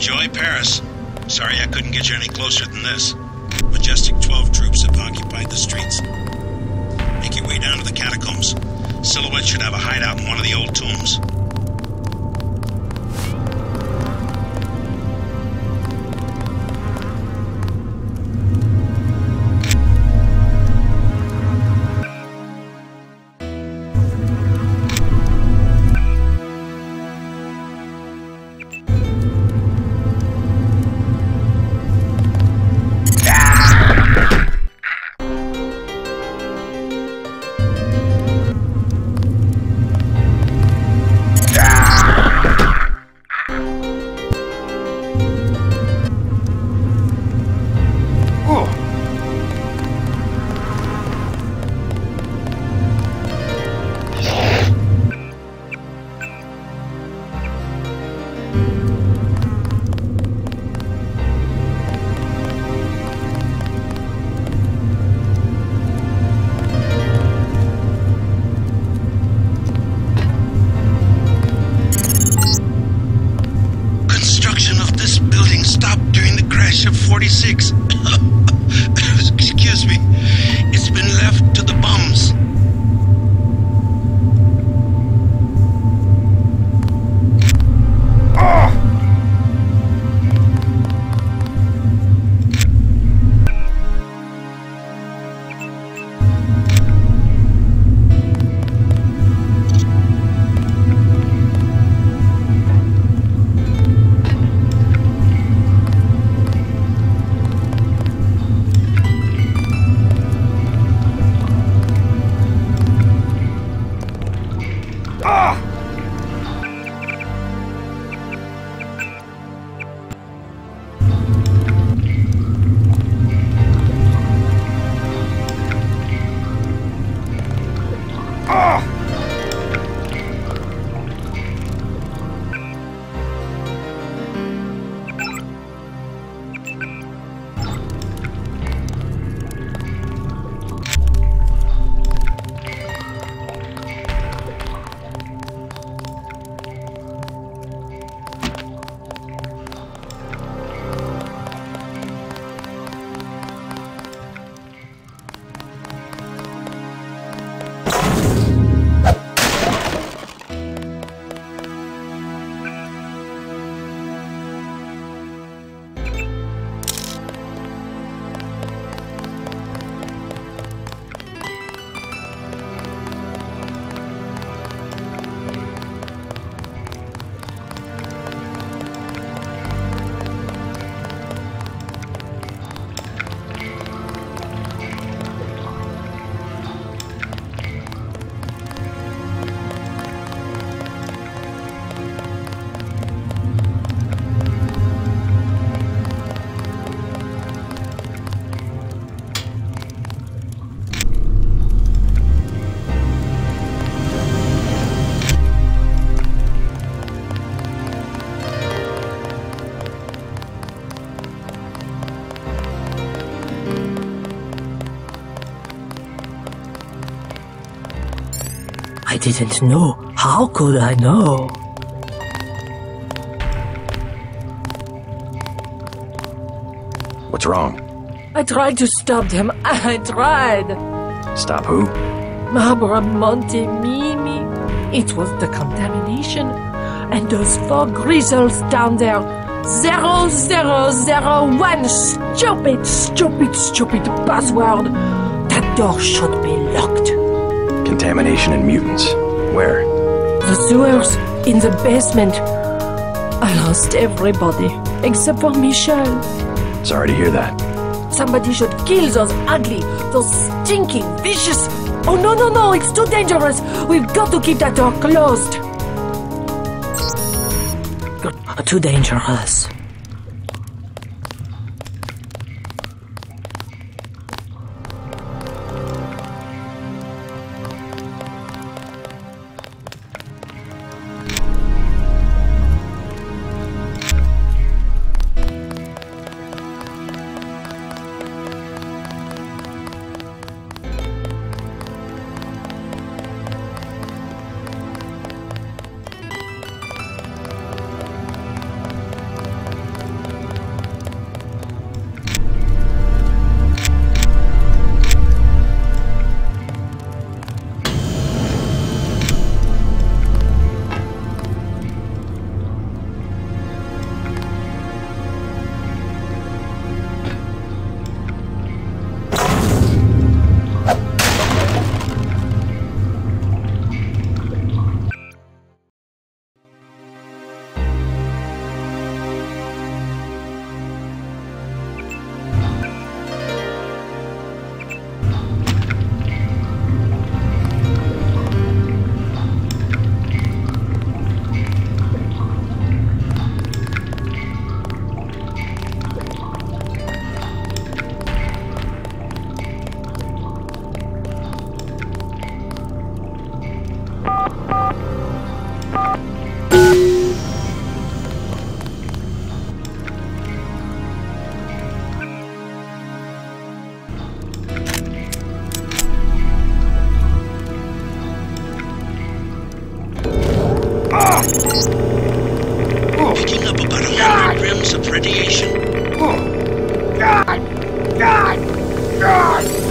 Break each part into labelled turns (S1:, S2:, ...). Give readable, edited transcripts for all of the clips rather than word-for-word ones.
S1: Enjoy Paris. Sorry I couldn't get you any closer than this. Majestic 12 troops have occupied the streets. Make your way down to the catacombs. Silhouette should have a hideout in one of the old tombs. Of 46. Excuse me. It's been left to the bums.
S2: I didn't know. How could I know?
S3: What's wrong?
S2: I tried to stop them. I tried.
S3: Stop who?
S2: Barbara Monte Mimi. It was the contamination. And those 4 grizzles down there. 0001. Stupid password. That door should be locked.
S3: Contamination and mutants. Where?
S2: The sewers. In the basement. I lost everybody. Except for Michelle.
S3: Sorry to hear that.
S2: Somebody should kill those ugly, those stinking, vicious... Oh, no, it's too dangerous. We've got to keep that door closed. Too dangerous.
S1: radiation.
S4: God! God! God!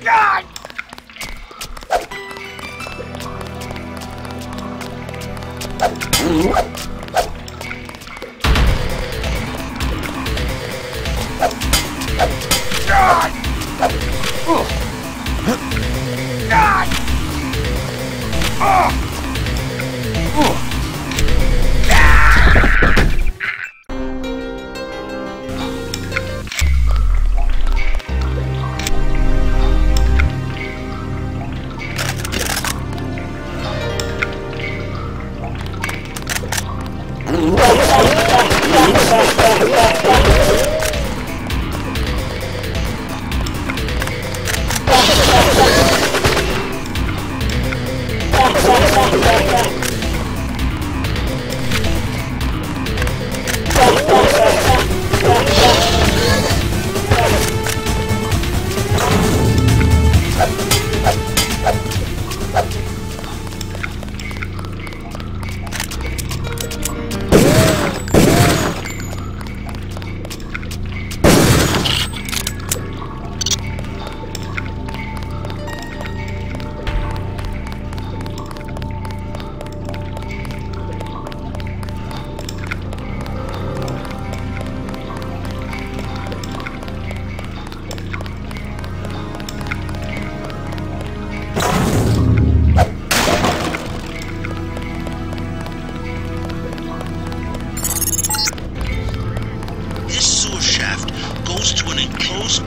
S4: God!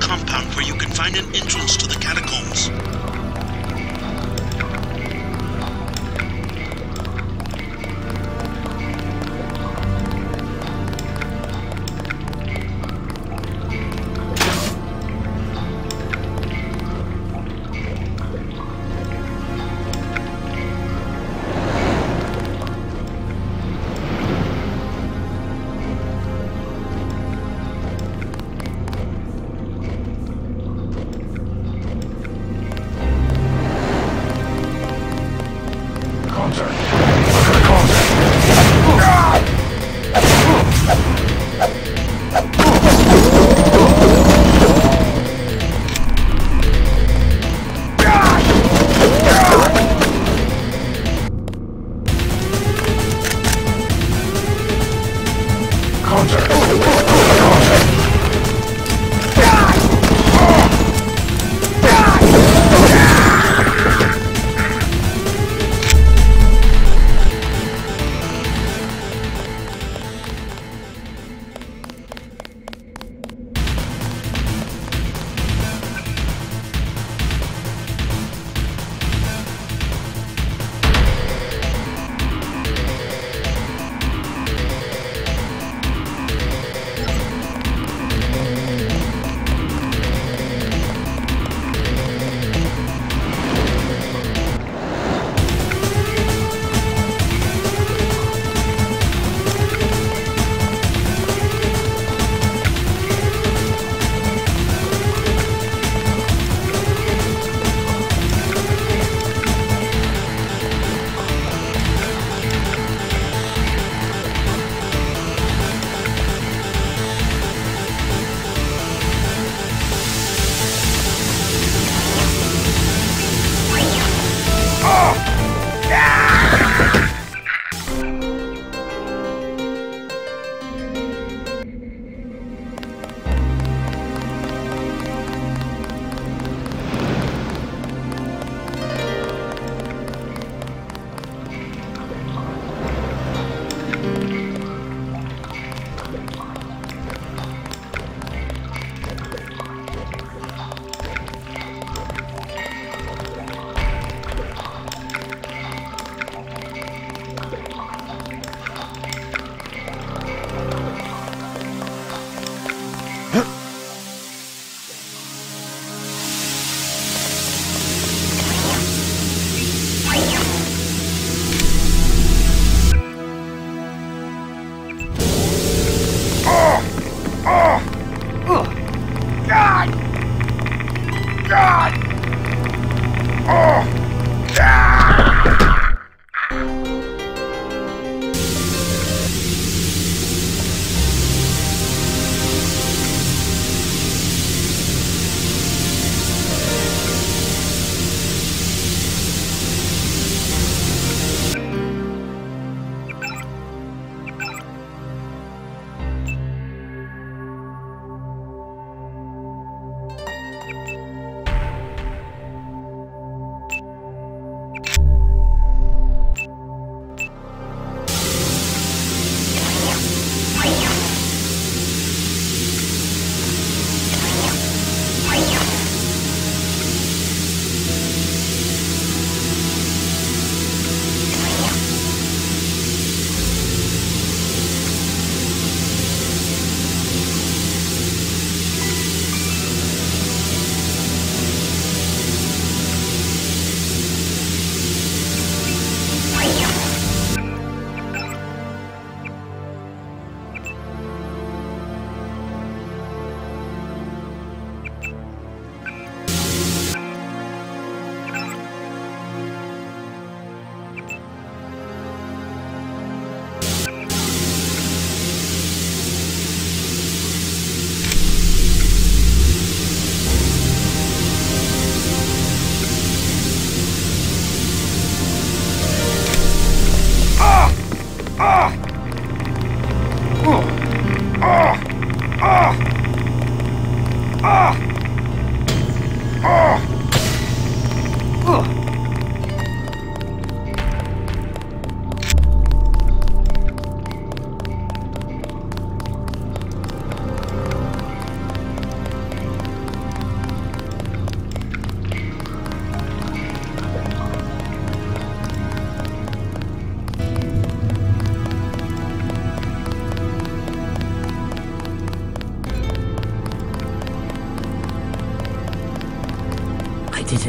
S1: Compound where you can find an entrance to the catacombs.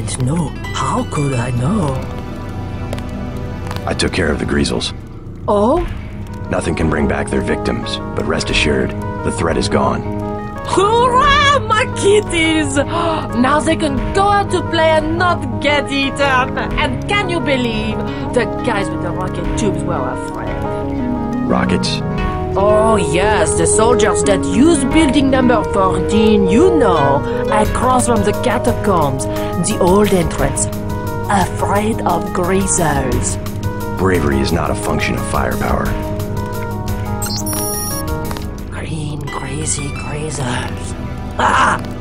S2: didn't know. How could I know?
S3: I took care of the Greasels.
S2: Oh?
S3: Nothing can bring back their victims, but rest assured, the threat is gone.
S2: Hurrah, my kitties! Now they can go out to play and not get eaten. And can you believe the guys with the rocket tubes were afraid?
S3: Rockets?
S2: Oh yes, the soldiers that use building number 14, you know, across from the catacombs, the old entrance. Afraid of greasers.
S3: Bravery is not a function of firepower.
S2: Green crazy greasers. Ah!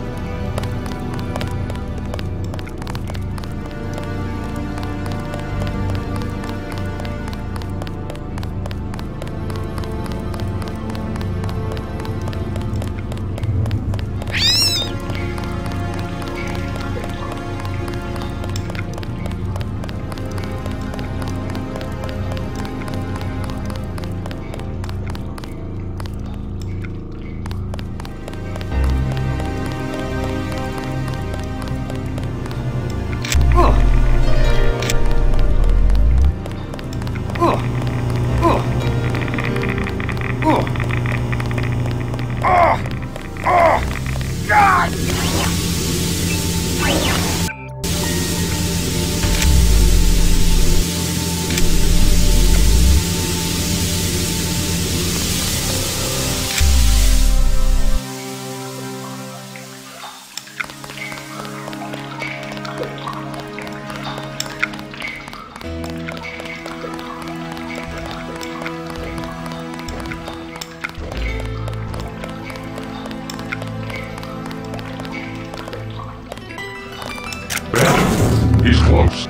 S4: He's close.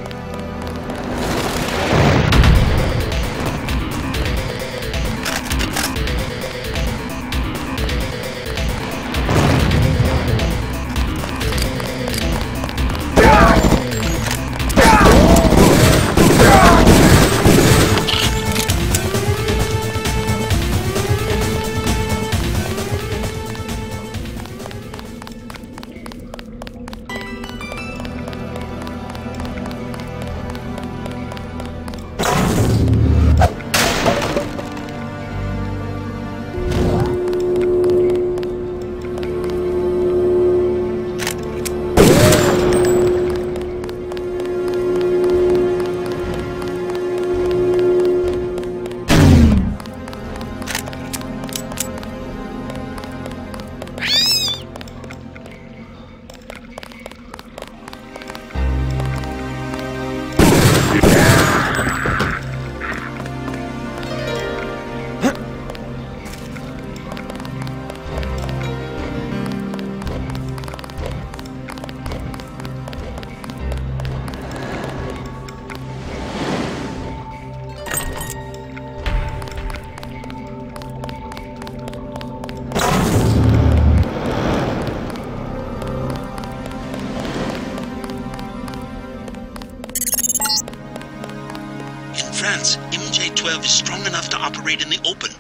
S1: France, MJ-12 is strong enough to operate in the open.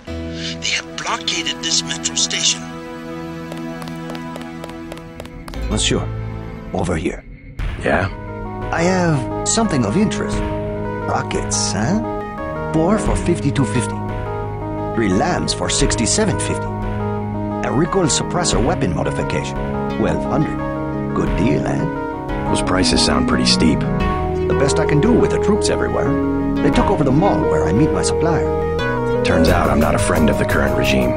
S1: They have blockaded this metro station.
S5: Monsieur, over here.
S3: Yeah?
S5: I have something of interest. Rockets, huh? 4 for 5250. 3 lambs for 6750. A recoil suppressor weapon modification. 1200. Good deal, eh?
S3: Those prices sound pretty steep.
S5: The best I can do with the troops everywhere. They took over the mall where I meet my supplier.
S3: Turns out I'm not a friend of the current regime.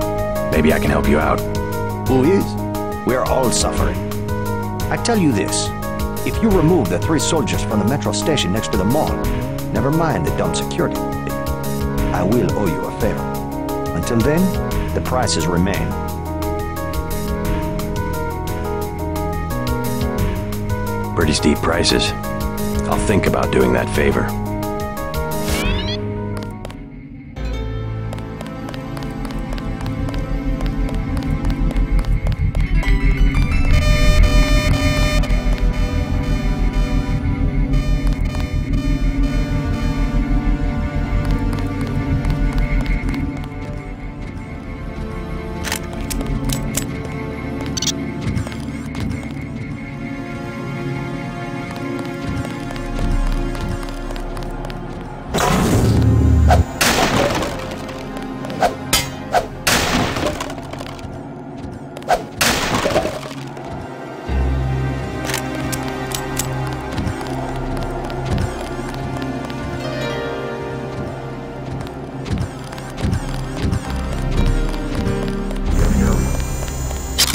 S3: Maybe I can help you out.
S5: Who is? We're all suffering. I tell you this. If you remove the 3 soldiers from the metro station next to the mall, never mind the dumb security, I will owe you a favor. Until then, the prices remain.
S3: Pretty steep prices. I'll think about doing that favor.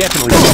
S5: definitely...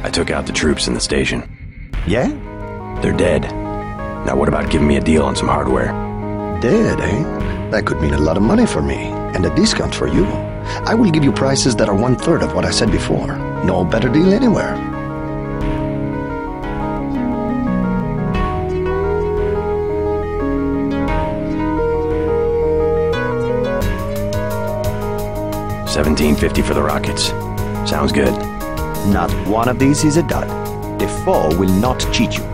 S3: I took out the troops in the station.
S5: Yeah?
S3: They're dead. Now what about giving me a deal on some hardware?
S5: Dead, eh? That could mean a lot of money for me, and a discount for you. I will give you prices that are 1/3 of what I said before. No better deal anywhere.
S3: $17.50 for the rockets. Sounds good.
S5: Not one of these is a dud. The foe will not cheat you.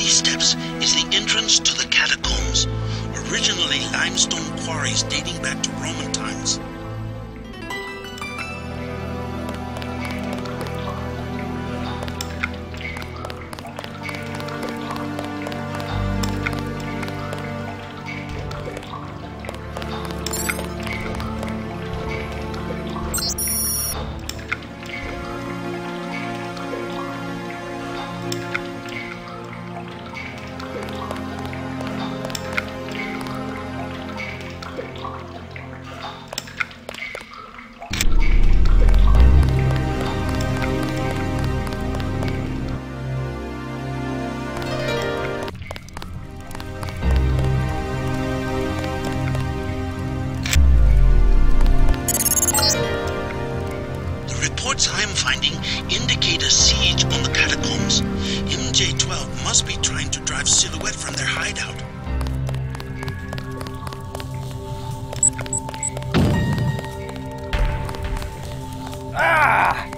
S1: Steps is the entrance to the catacombs, originally limestone quarries dating back to Roman times. must be trying to drive Silhouette from their hideout.
S3: Ah!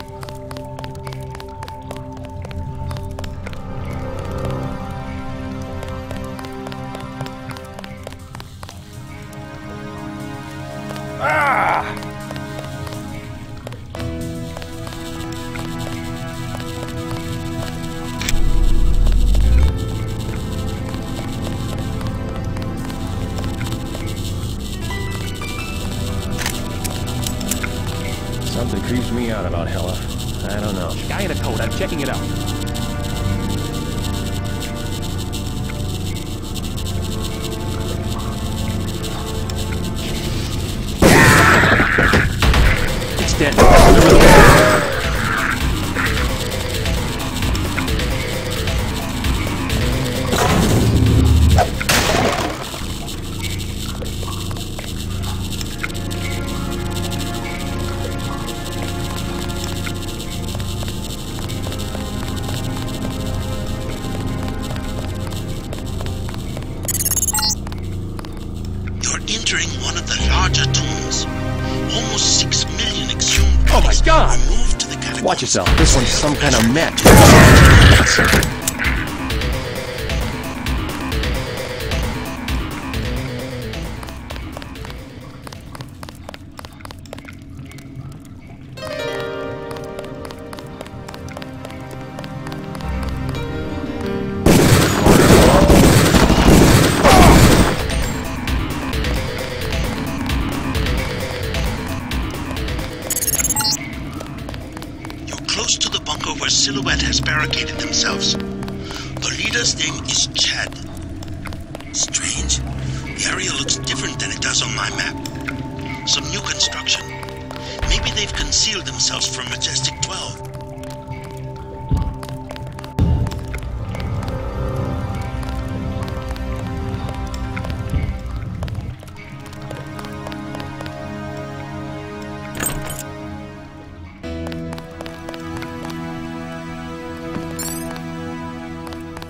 S3: Ah! Something creeps me out about Hella. I don't know.
S6: Guy in a coat, I'm checking it out. It's dead.
S1: Entering one of the larger tombs. Almost 6 million exhumed
S6: Oh my God!
S1: were moved to the catacombs.
S6: Watch yourself. This one's some kind of mech.
S1: Close to the bunker where Silhouette has barricaded themselves. The leader's name is Chad. Strange. The area looks different than it does on my map. Some new construction. Maybe they've concealed themselves from Majestic 12.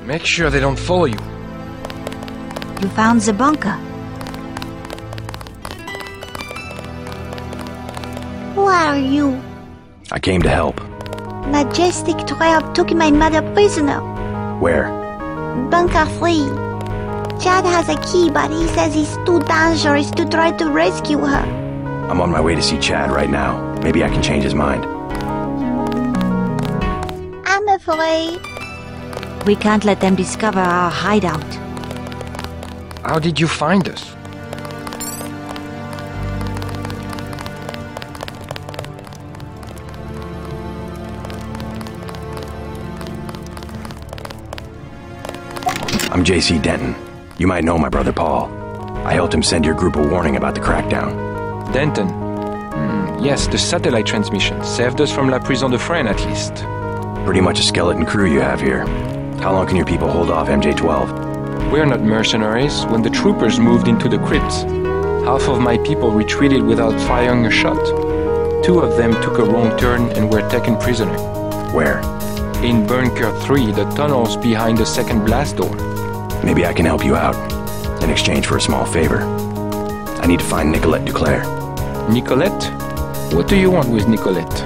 S3: Make sure they don't follow you.
S7: You found the bunker. Who are you?
S3: I came to help.
S7: Majestic 12 took my mother prisoner.
S3: Where?
S7: Bunker 3. Chad has a key, but he says it's too dangerous to try to rescue her.
S3: I'm on my way to see Chad right now. Maybe I can change his mind.
S7: I'm afraid. We can't let them discover our hideout.
S3: How did you find us? I'm JC Denton. You might know my brother Paul. I helped him send your group a warning about the crackdown.
S8: Denton. Yes, the satellite transmission saved us from La Prison de Fresnes, at least.
S3: Pretty much a skeleton crew you have here. How long can your people hold off MJ-12?
S8: We're not mercenaries. When the troopers moved into the crypts, half of my people retreated without firing a shot. 2 of them took a wrong turn and were taken prisoner.
S3: Where?
S8: In Bunker 3, the tunnels behind the second blast door.
S3: Maybe I can help you out, in exchange for a small favor. I need to find Nicolette Duclair.
S8: Nicolette? What do you want with Nicolette?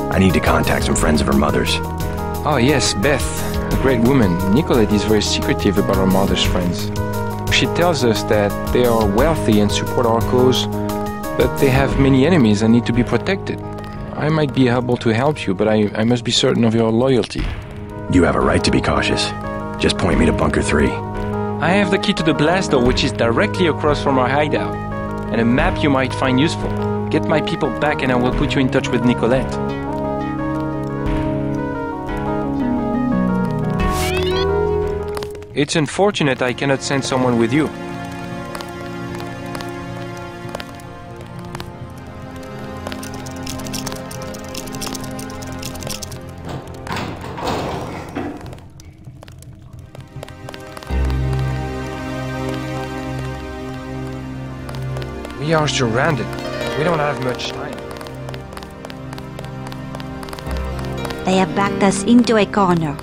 S3: I need to contact some friends of her mother's.
S8: Oh yes, Beth. A great woman. Nicolette is very secretive about her mother's friends. She tells us that they are wealthy and support our cause, but they have many enemies and need to be protected. I might be able to help you, but I must be certain of your loyalty.
S3: You have a right to be cautious. Just point me to Bunker 3.
S8: I have the key to the blast door, which is directly across from our hideout, and a map you might find useful. Get my people back and I will put you in touch with Nicolette. It's unfortunate I cannot send someone with you.
S3: We are surrounded. We don't have much time.
S7: They have backed us into a corner.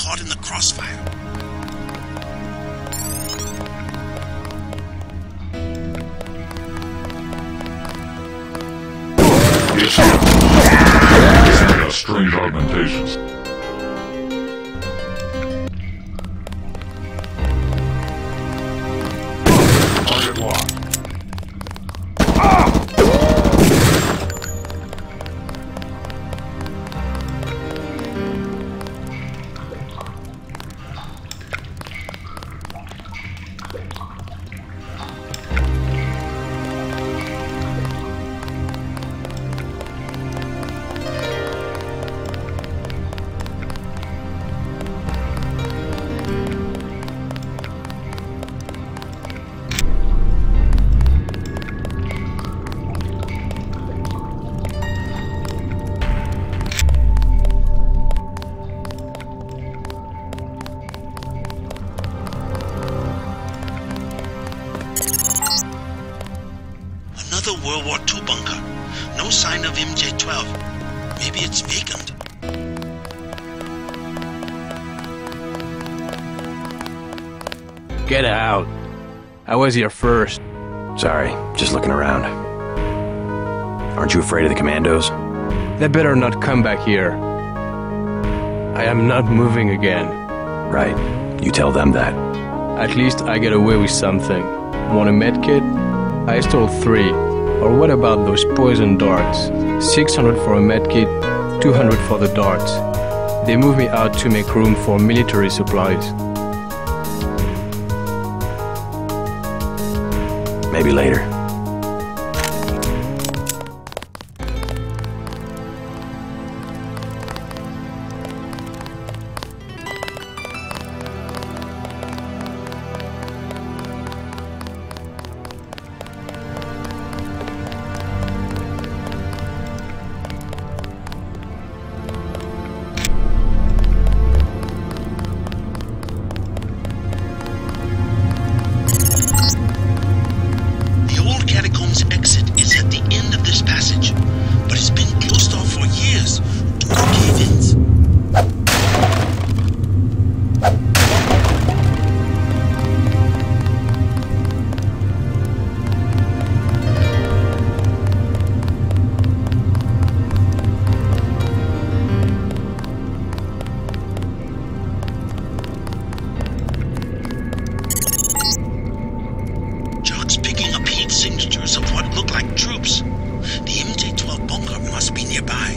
S1: caught in the crossfire.
S4: This has strange augmentations. Target locked.
S1: Another World War II bunker. No sign of MJ-12. Maybe it's vacant.
S6: Get out. I was here first.
S3: Sorry, just looking around. Aren't you afraid of the commandos?
S6: They better not come back here. I am not moving again.
S3: Right, you tell them that.
S6: At least I get away with something. Want a medkit? I stole 3. Or what about those poison darts? 600 for a medkit, 200 for the darts. They moved me out to make room for military supplies.
S3: Maybe later.
S1: Exit is at the end of this passage, but it's been closed off for years due to cave-ins. Signatures of what look like troops. The MJ-12 bunker must be nearby.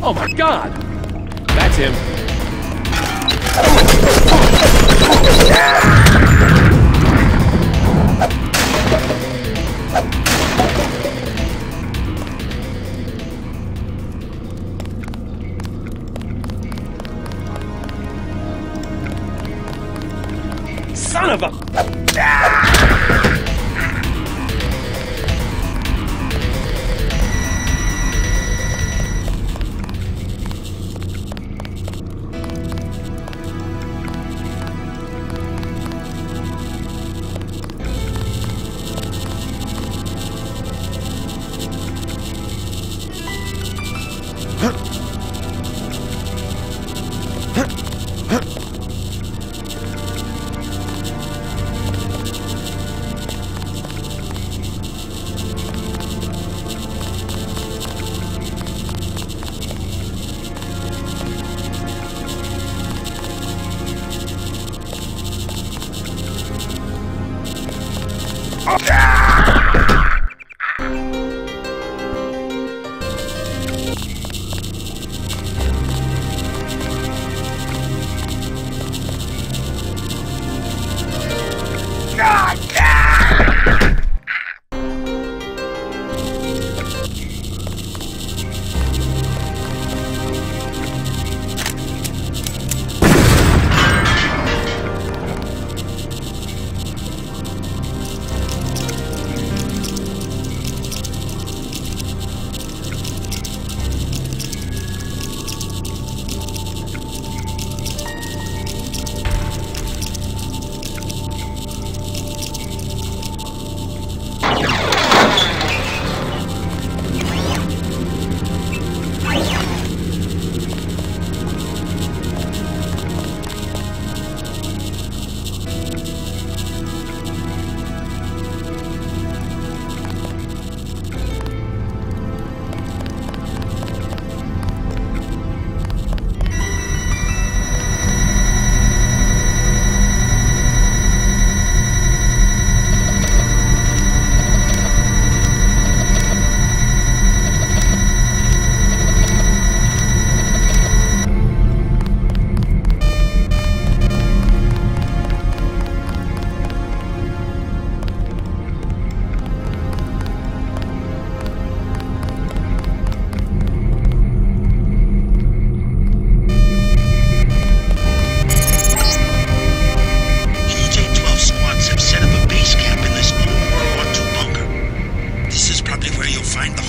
S6: Oh my God! That's him. Son of a...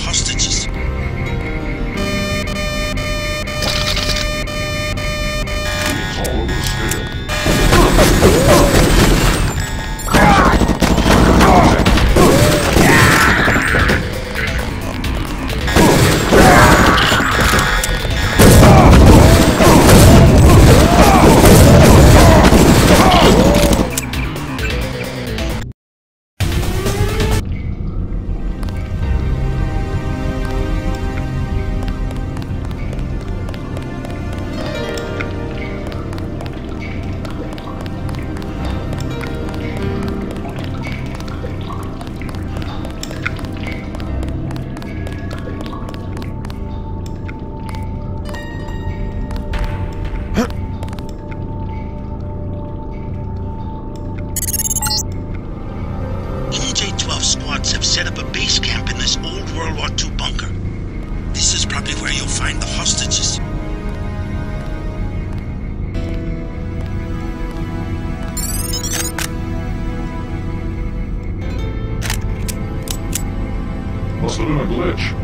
S1: hostages.
S4: It's all over the scale.
S1: EJ-12 squads have set up a base camp in this old World War II bunker. This is probably where you'll find the hostages.
S4: Must have been a glitch.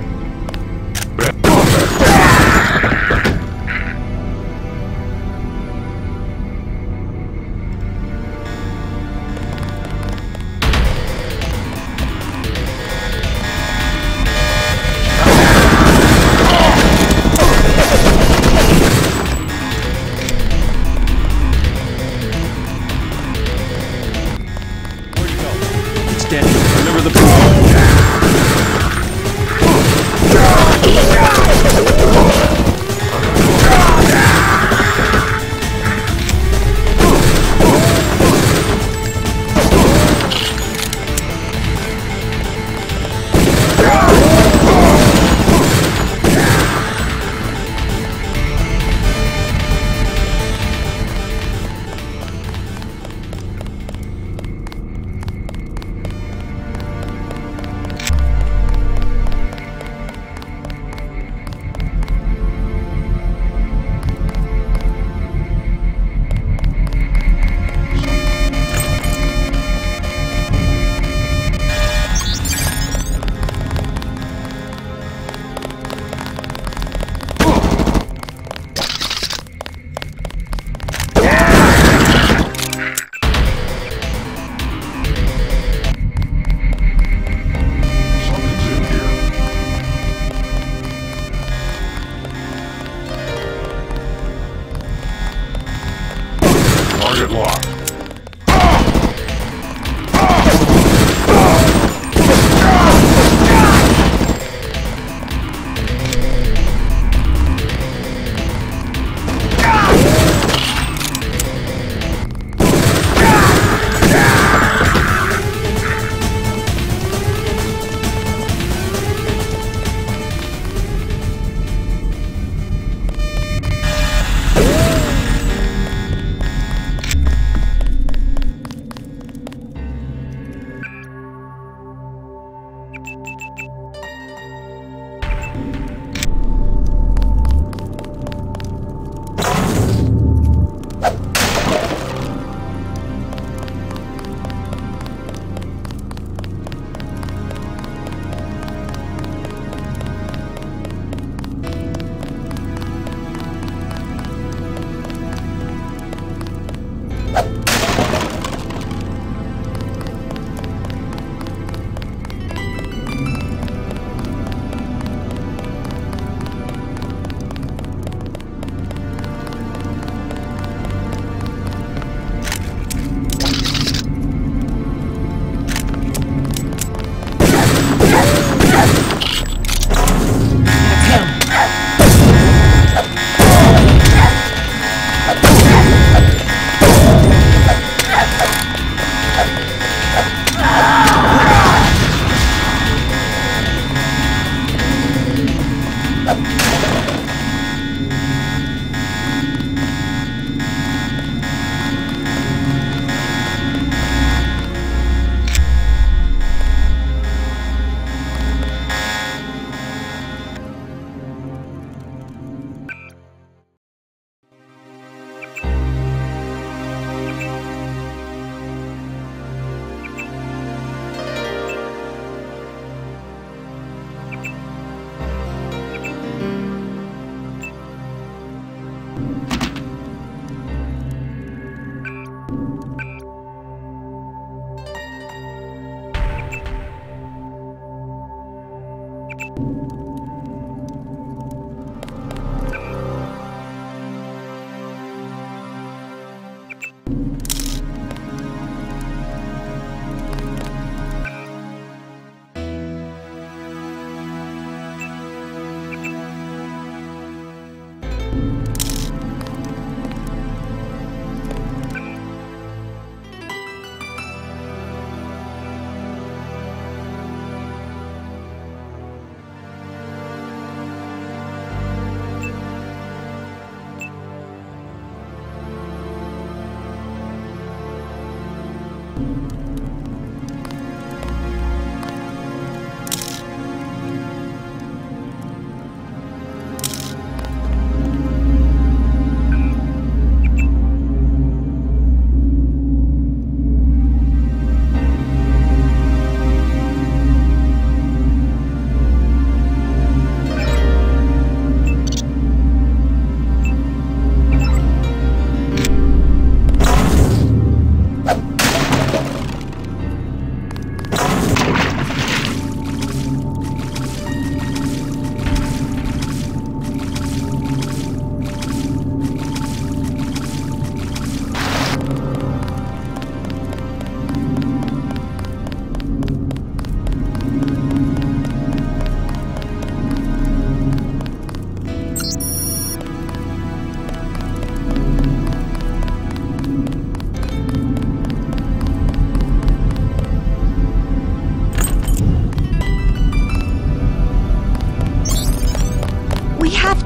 S4: Target locked.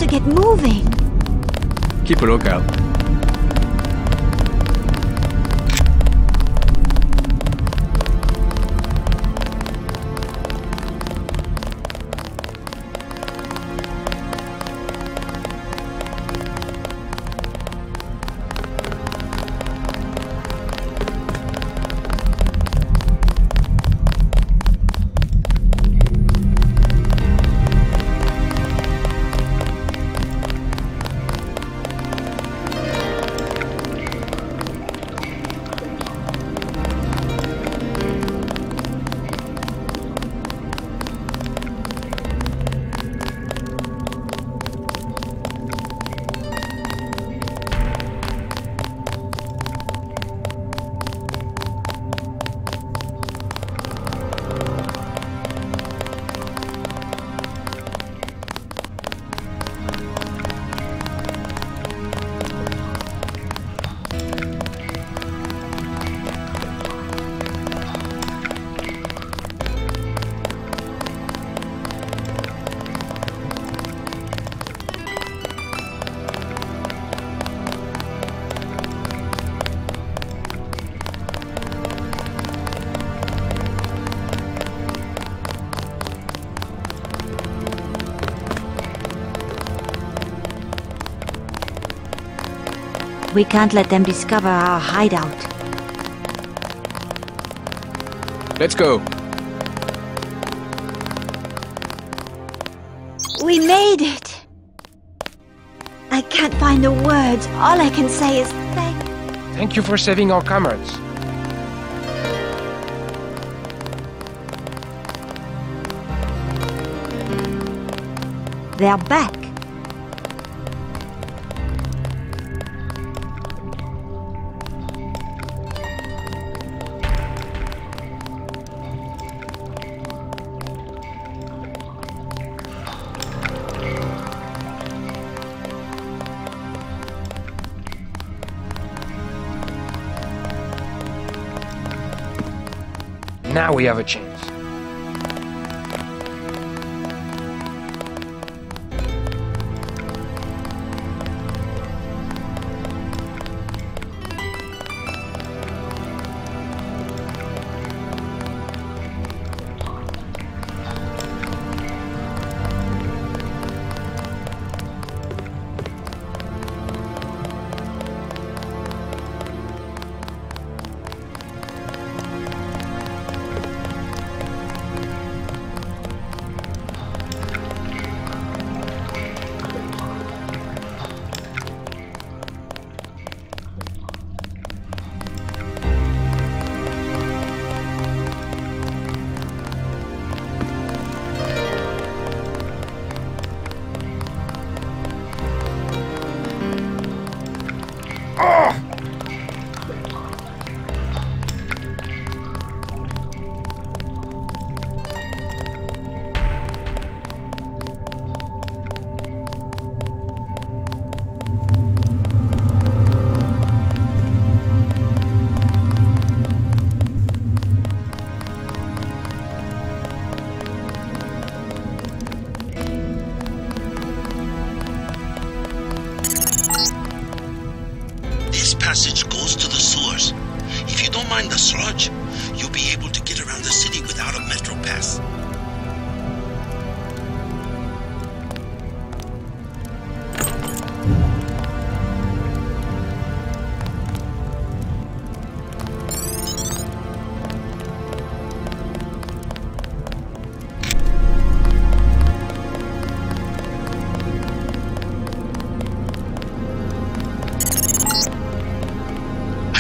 S7: to get moving.
S6: Keep a lookout.
S7: We can't let them discover our hideout.
S6: Let's go.
S7: We made it! I can't find the words. All I can say is
S8: Thank you for saving our comrades.
S7: they're back.
S8: Now we have a chance.
S1: This passage goes to the sewers. If you don't mind the sludge, you'll be able to get around the city without a metro pass.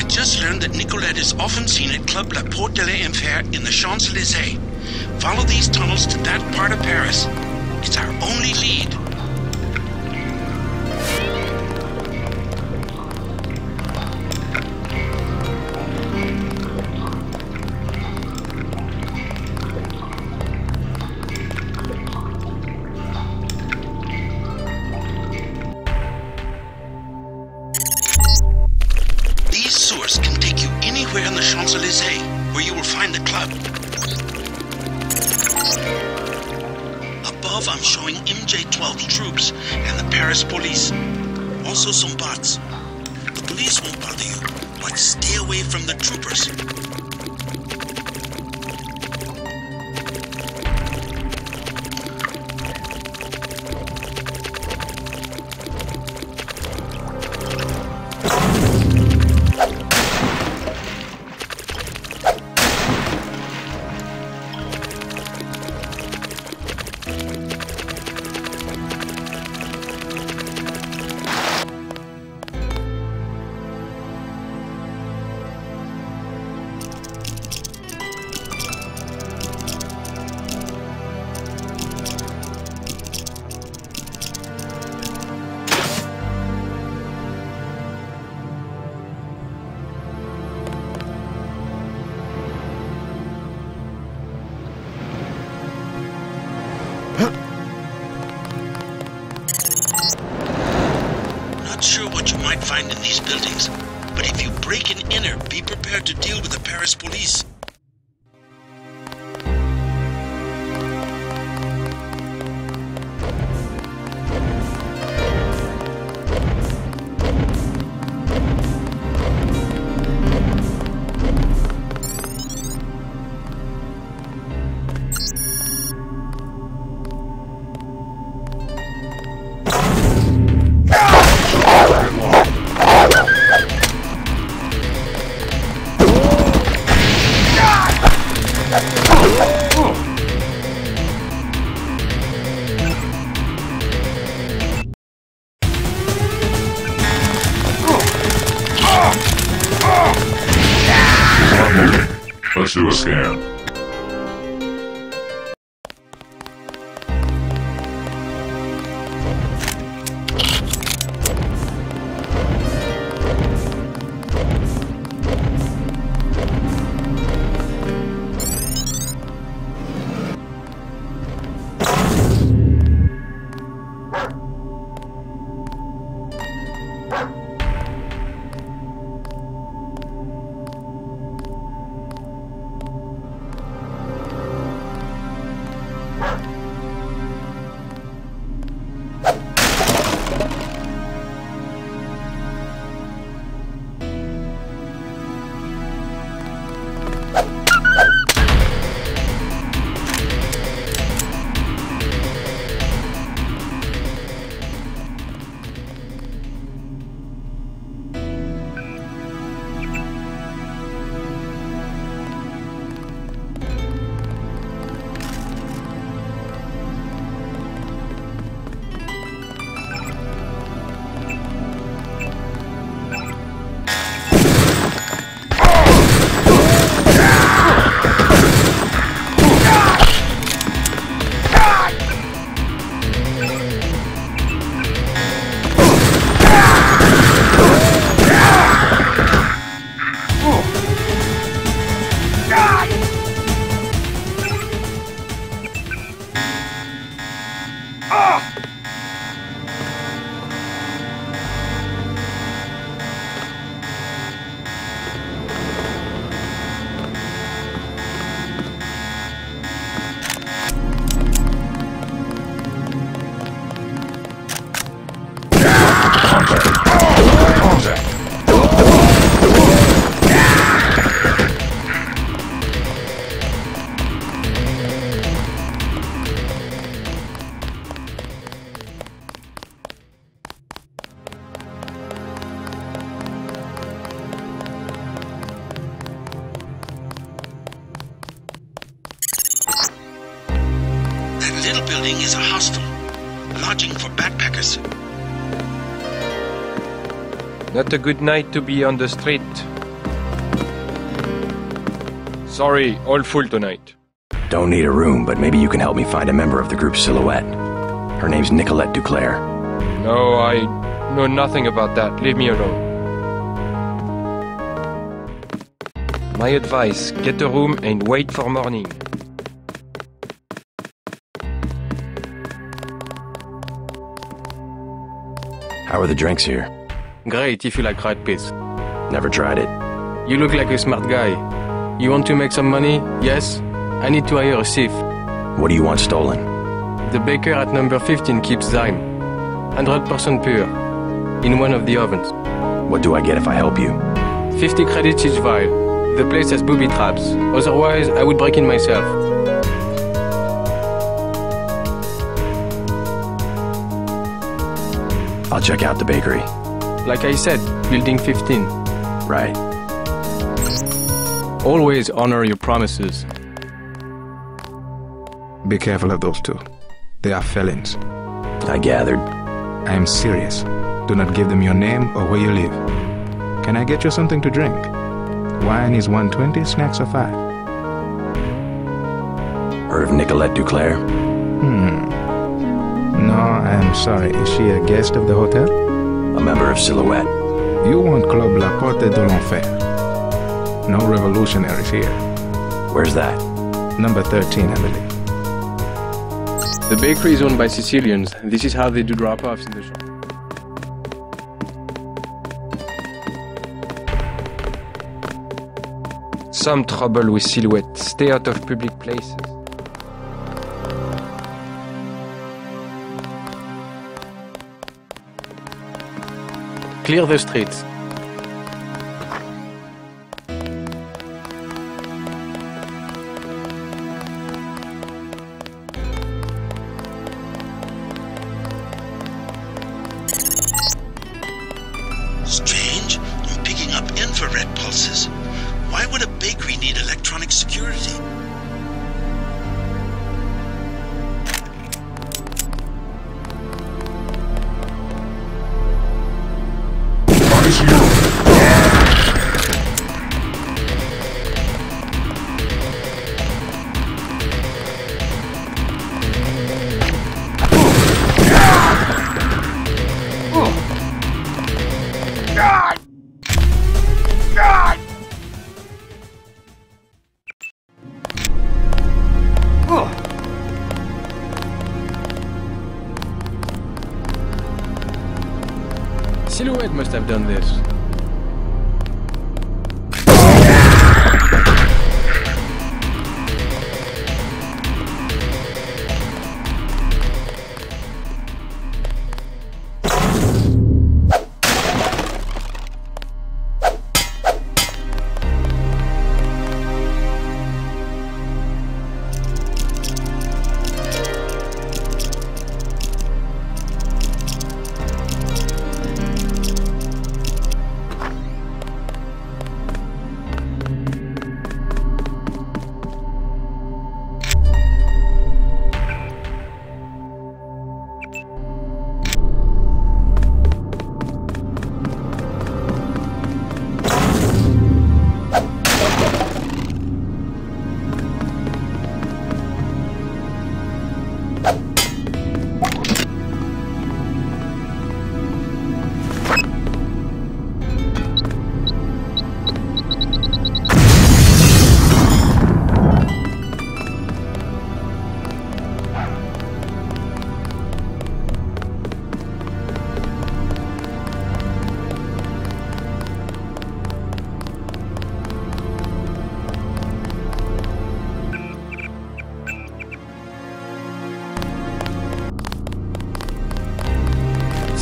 S1: Just learned that Nicolette is often seen at Club La Porte de l'Enfer in the Champs-Élysées. Follow these tunnels to that part of Paris. It's our only lead. These sewers can take you anywhere in the Champs-Élysées, where you will find the club. Above above I'm showing MJ-12 troops and the Paris police. Also some bots. The police won't bother you, but stay away from the troopers. Not sure what you might find in these buildings, but if you break and enter, be prepared to deal with the Paris police.
S4: Let's do a scan. Little building is a hostel, lodging for backpackers.
S8: Not a good night to be on the street. Sorry, all full tonight.
S3: Don't need a room, but maybe you can help me find a member of the group Silhouette. Her name's Nicolette Duclair.
S8: No, I know nothing about that. Leave me alone. My advice, get a room and wait for morning.
S3: How are the drinks here?
S6: Great if you like rat piss.
S3: Never tried it.
S6: You look like a smart guy. You want to make some money? Yes? I need to hire a thief.
S3: What do you want stolen?
S6: The baker at number 15 keeps zyme. 100% pure. In one of the ovens.
S3: What do I get if I help you?
S6: 50 credits each vial. The place has booby traps. Otherwise, I would break in myself.
S3: I'll check out the bakery.
S6: Like I said, building 15.
S3: Right.
S6: Always honor your promises.
S9: Be careful of those two. They are felons.
S3: I gathered.
S9: I am serious. Do not give them your name or where you live. Can I get you something to drink? Wine is 120, snacks are 5.
S3: Heard of Nicolette Duclair?
S9: No, I am sorry. Is she a guest of the hotel?
S3: A member of Silhouette.
S9: You want Club La Porte de l'Enfer. No revolutionaries here.
S3: Where's that?
S9: Number 13, I believe.
S6: The bakery is owned by Sicilians. This is how they do drop-offs in the shop.
S8: Some trouble with Silhouette. Stay out of public places.
S6: Clear the streets.
S4: Strange. I'm picking up infrared pulses. Why would a bakery need electronic security?
S6: Silhouette must have done this.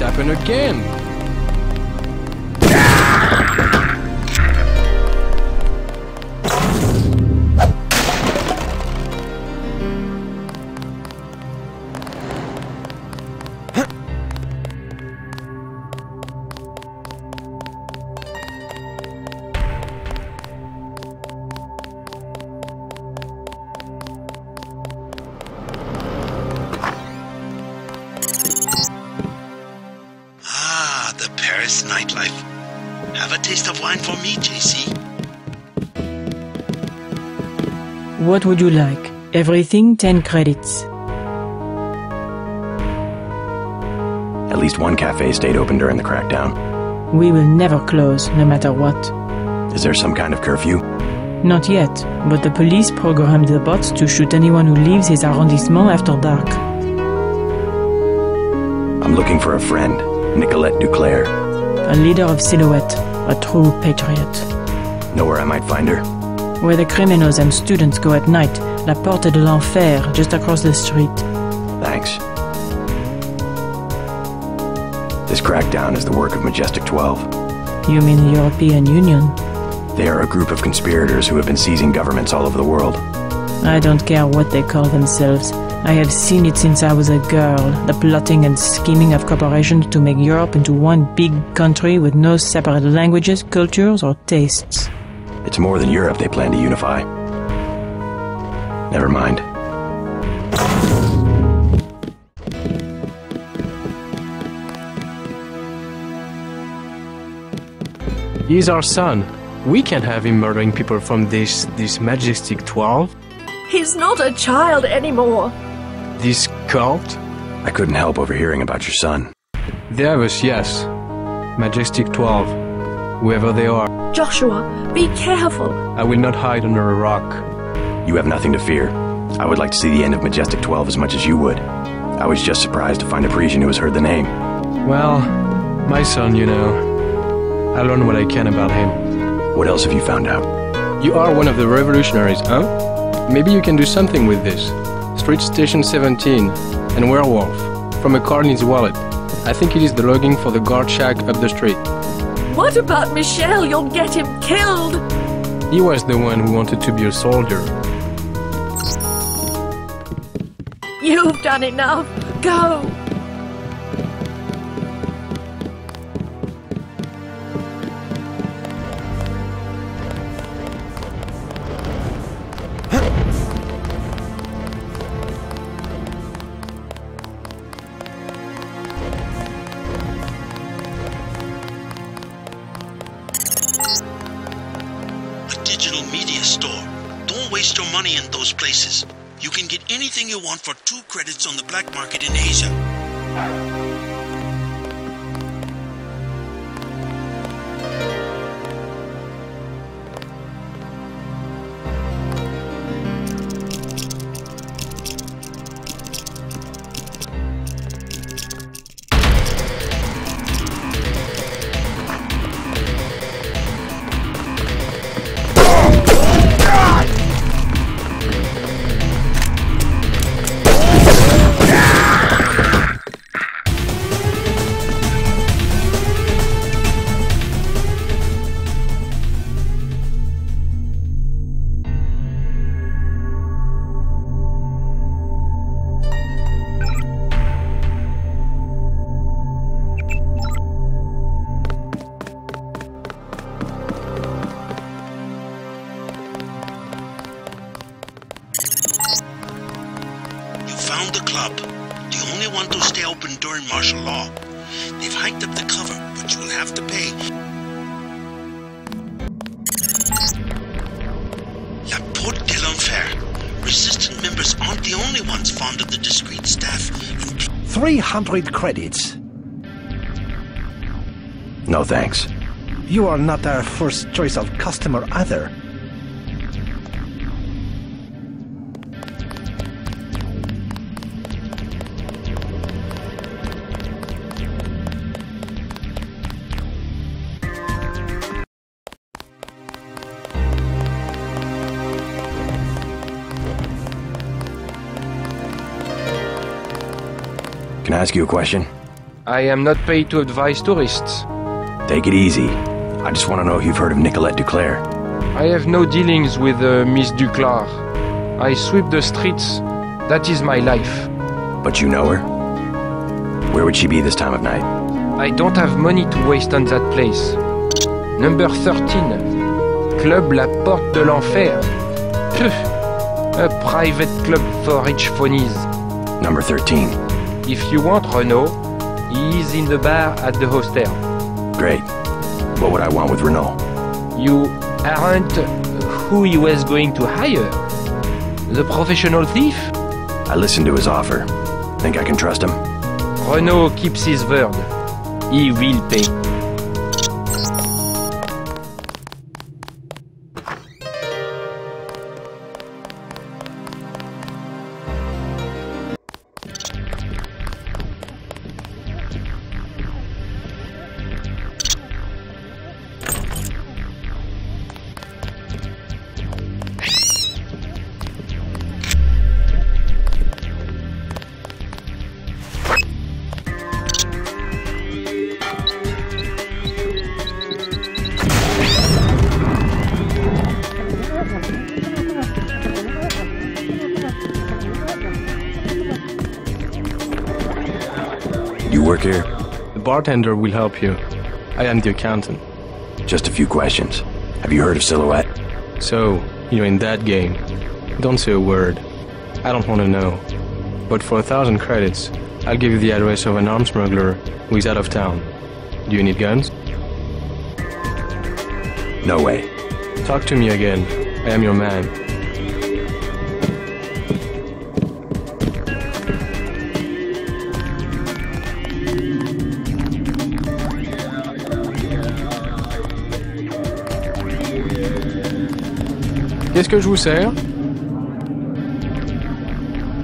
S6: It's happened again!
S4: Paris nightlife. Have a taste of wine for me, JC.
S10: What would you like? Everything 10 credits.
S3: At least one cafe stayed open during the crackdown.
S10: We will never close, no matter what.
S3: Is there some kind of curfew?
S10: Not yet, but the police programmed the bots to shoot anyone who leaves his arrondissement after dark.
S3: I'm looking for a friend, Nicolette Duclair.
S10: A leader of Silhouette, a true patriot.
S3: Know where I might find her?
S10: Where the criminals and students go at night, La Porte de l'Enfer, just across the street.
S3: Thanks. This crackdown is the work of Majestic 12.
S10: You mean the European Union?
S3: They are a group of conspirators who have been seizing governments all over the world.
S10: I don't care what they call themselves. I have seen it since I was a girl, the plotting and scheming of corporations to make Europe into one big country with no separate languages, cultures, or tastes.
S3: It's more than Europe they plan to unify. Never mind.
S6: He's our son. We can't have him murdering people from this Majestic 12.
S2: He's not a child anymore.
S6: This cult?
S3: I couldn't help overhearing about your son.
S6: They have us, yes. Majestic 12. Whoever they are.
S2: Joshua, be careful.
S6: I will not hide under a rock.
S3: You have nothing to fear. I would like to see the end of Majestic 12 as much as you would. I was just surprised to find a Parisian who has heard the name.
S6: Well, my son, you know. I learned what I can about him.
S3: What else have you found out?
S6: You are one of the revolutionaries, huh? Maybe you can do something with this. Street Station 17 and Werewolf from a card in his wallet. I think it is the logging for the guard shack up the street.
S2: What about Michel? You'll get him killed.
S6: He was the one who wanted to be a soldier.
S2: You've done enough. Go.
S4: Digital media store. Don't waste your money in those places. You can get anything you want for 2 credits on the black market in Asia. Found the club, the only one to stay open during martial law. They've hiked up the cover, but you will have to pay. La Porte de l'Enfer. Resistant members aren't the only ones fond of the discreet staff.
S5: 300 credits.
S3: No thanks.
S5: You are not our first choice of customer either.
S3: Can I ask you a question?
S8: I am not paid to advise tourists.
S3: Take it easy. I just want to know if you've heard of Nicolette Duclair.
S8: I have no dealings with Miss Duclair. I sweep the streets. That is my life.
S3: But you know her? Where would she be this time of night?
S8: I don't have money to waste on that place. Number 13. Club La Porte de l'Enfer. Phew. A private club for rich phonies.
S3: Number 13.
S8: If you want Renault, he is in the bar at the hostel.
S3: Great. What would I want with Renault?
S8: You aren't who he was going to hire? The professional thief?
S3: I listened to his offer. Think I can trust him?
S8: Renault keeps his word. He will pay.
S3: You work here?
S6: The bartender will help you. I am the accountant.
S3: Just a few questions. Have you heard of Silhouette?
S6: So, you're in that game. Don't say a word. I don't want to know. But for 1,000 credits, I'll give you the address of an arms smuggler who is out of town. Do you need guns?
S3: No way.
S6: Talk to me again. I am your man. Qu'est-ce que je vous sers?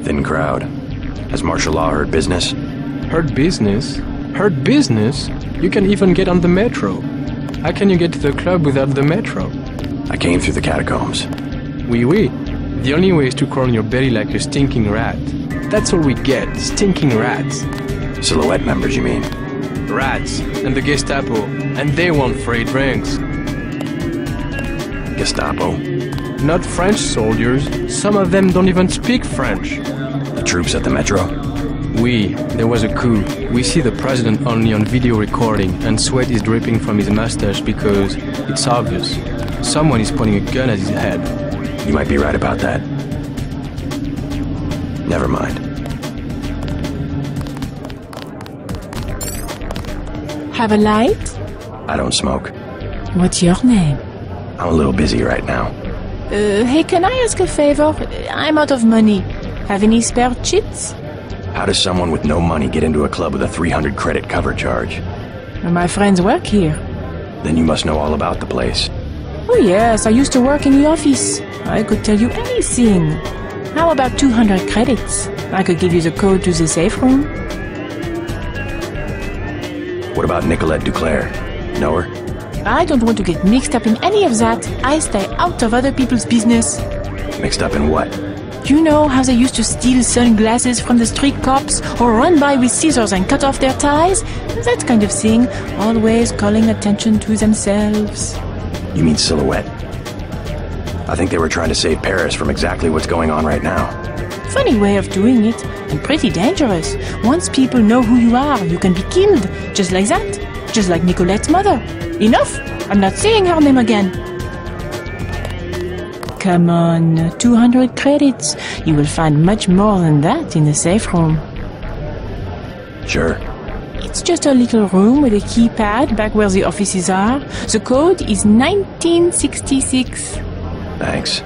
S3: Thin crowd. Has martial law heard business?
S6: Heard business? Heard business? You can even get on the metro. How can you get to the club without the metro?
S3: I came through the catacombs.
S6: Oui, oui. The only way is to crawl on your belly like a stinking rat. That's all we get, stinking rats.
S3: Silhouette members, you mean?
S6: Rats, and the Gestapo, and they want free drinks.
S3: Gestapo?
S6: Not French soldiers. Some of them don't even speak French.
S3: The troops at the metro?
S6: Oui, there was a coup. We see the president only on video recording, and sweat is dripping from his mustache because it's obvious. Someone is pointing a gun at his head.
S3: You might be right about that. Never mind.
S2: Have a light?
S3: I don't smoke.
S2: What's your name?
S3: I'm a little busy right now.
S2: Hey, can I ask a favor? I'm out of money. Have any spare chits?
S3: How does someone with no money get into a club with a 300 credit cover charge?
S2: My friends work here.
S3: Then you must know all about the place.
S2: Oh yes, I used to work in the office. I could tell you anything. How about 200 credits? I could give you the code to the safe room.
S3: What about Nicolette Duclair? Know her?
S2: I don't want to get mixed up in any of that. I stay out of other people's business.
S3: Mixed up in what?
S2: You know how they used to steal sunglasses from the street cops or run by with scissors and cut off their ties? That kind of thing, always calling attention to themselves.
S3: You mean Silhouette? I think they were trying to save Paris from exactly what's going on right now.
S2: Funny way of doing it, and pretty dangerous. Once people know who you are, you can be killed. Just like that. Just like Nicolette's mother. Enough! I'm not saying her name again. Come on, 200 credits. You will find much more than that in the safe room.
S3: Sure.
S2: It's just a little room with a keypad back where the offices are. The code is 1966.
S3: Thanks.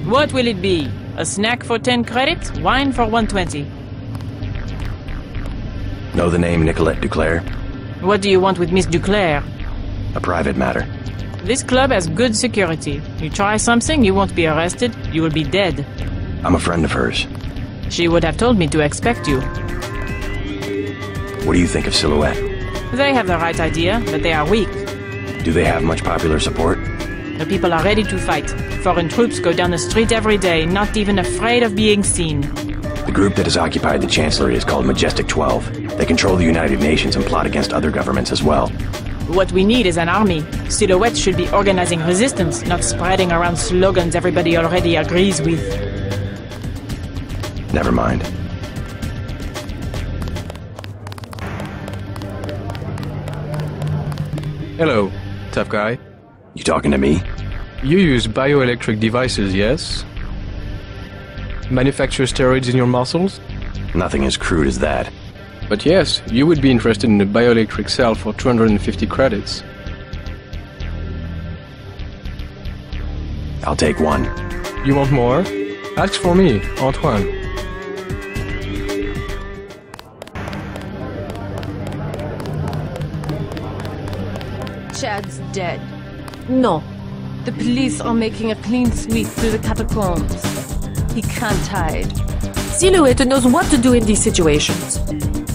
S10: What will it be? A snack for 10 credits? Wine for 120.
S3: Know the name Nicolette Duclair?
S10: What do you want with Miss Duclair?
S3: A private matter.
S10: This club has good security. You try something, you won't be arrested. You will be dead.
S3: I'm a friend of hers.
S10: She would have told me to expect you.
S3: What do you think of Silhouette?
S10: They have the right idea, but they are weak.
S3: Do they have much popular support?
S10: The people are ready to fight. Foreign troops go down the street every day, not even afraid of being seen.
S3: The group that has occupied the Chancellery is called Majestic 12. They control the United Nations and plot against other governments as well.
S10: What we need is an army. Silhouette should be organizing resistance, not spreading around slogans everybody already agrees with.
S3: Never mind.
S6: Hello, tough guy.
S3: You talking to me?
S6: You use bioelectric devices, yes? Manufacture steroids in your muscles?
S3: Nothing as crude as that.
S6: But yes, you would be interested in a bioelectric cell for 250 credits.
S3: I'll take one.
S6: You want more? Ask for me, Antoine.
S2: Chad's dead. No. The police are making a clean sweep through the catacombs. He can't hide. Silhouette knows what to do in these situations.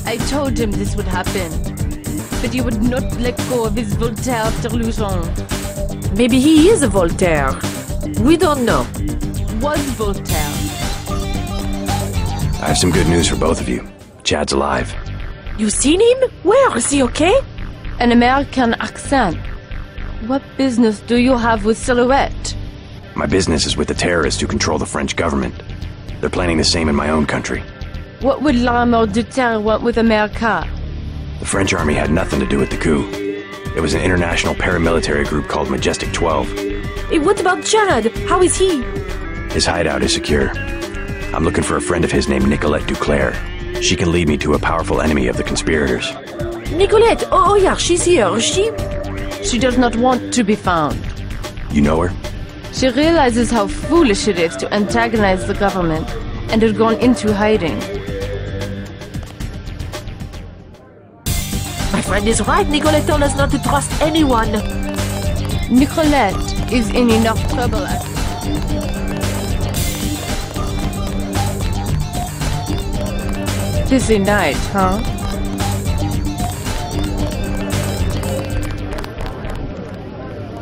S2: I told him this would happen. But he would not let go of his Voltaire delusion. Maybe he is a Voltaire. We don't know. Was Voltaire.
S3: I have some good news for both of you. Chad's alive.
S2: You seen him? Where? Is he okay? An American accent. What business do you have with Silhouette?
S3: My business is with the terrorists who control the French government. They're planning the same in my own country.
S2: What would l'armée de terre want with America?
S3: The French army had nothing to do with the coup. It was an international paramilitary group called Majestic 12.
S2: Hey, what about Chad? How is he?
S3: His hideout is secure. I'm looking for a friend of his named Nicolette Duclair. She can lead me to a powerful enemy of the conspirators.
S2: Nicolette! Oh yeah, she's here. She does not want to be found.
S3: You know her?
S2: She realizes how foolish it is to antagonize the government and has gone into hiding. My friend is right. Nicolette told us not to trust anyone. Nicolette is in enough trouble as busy night, huh?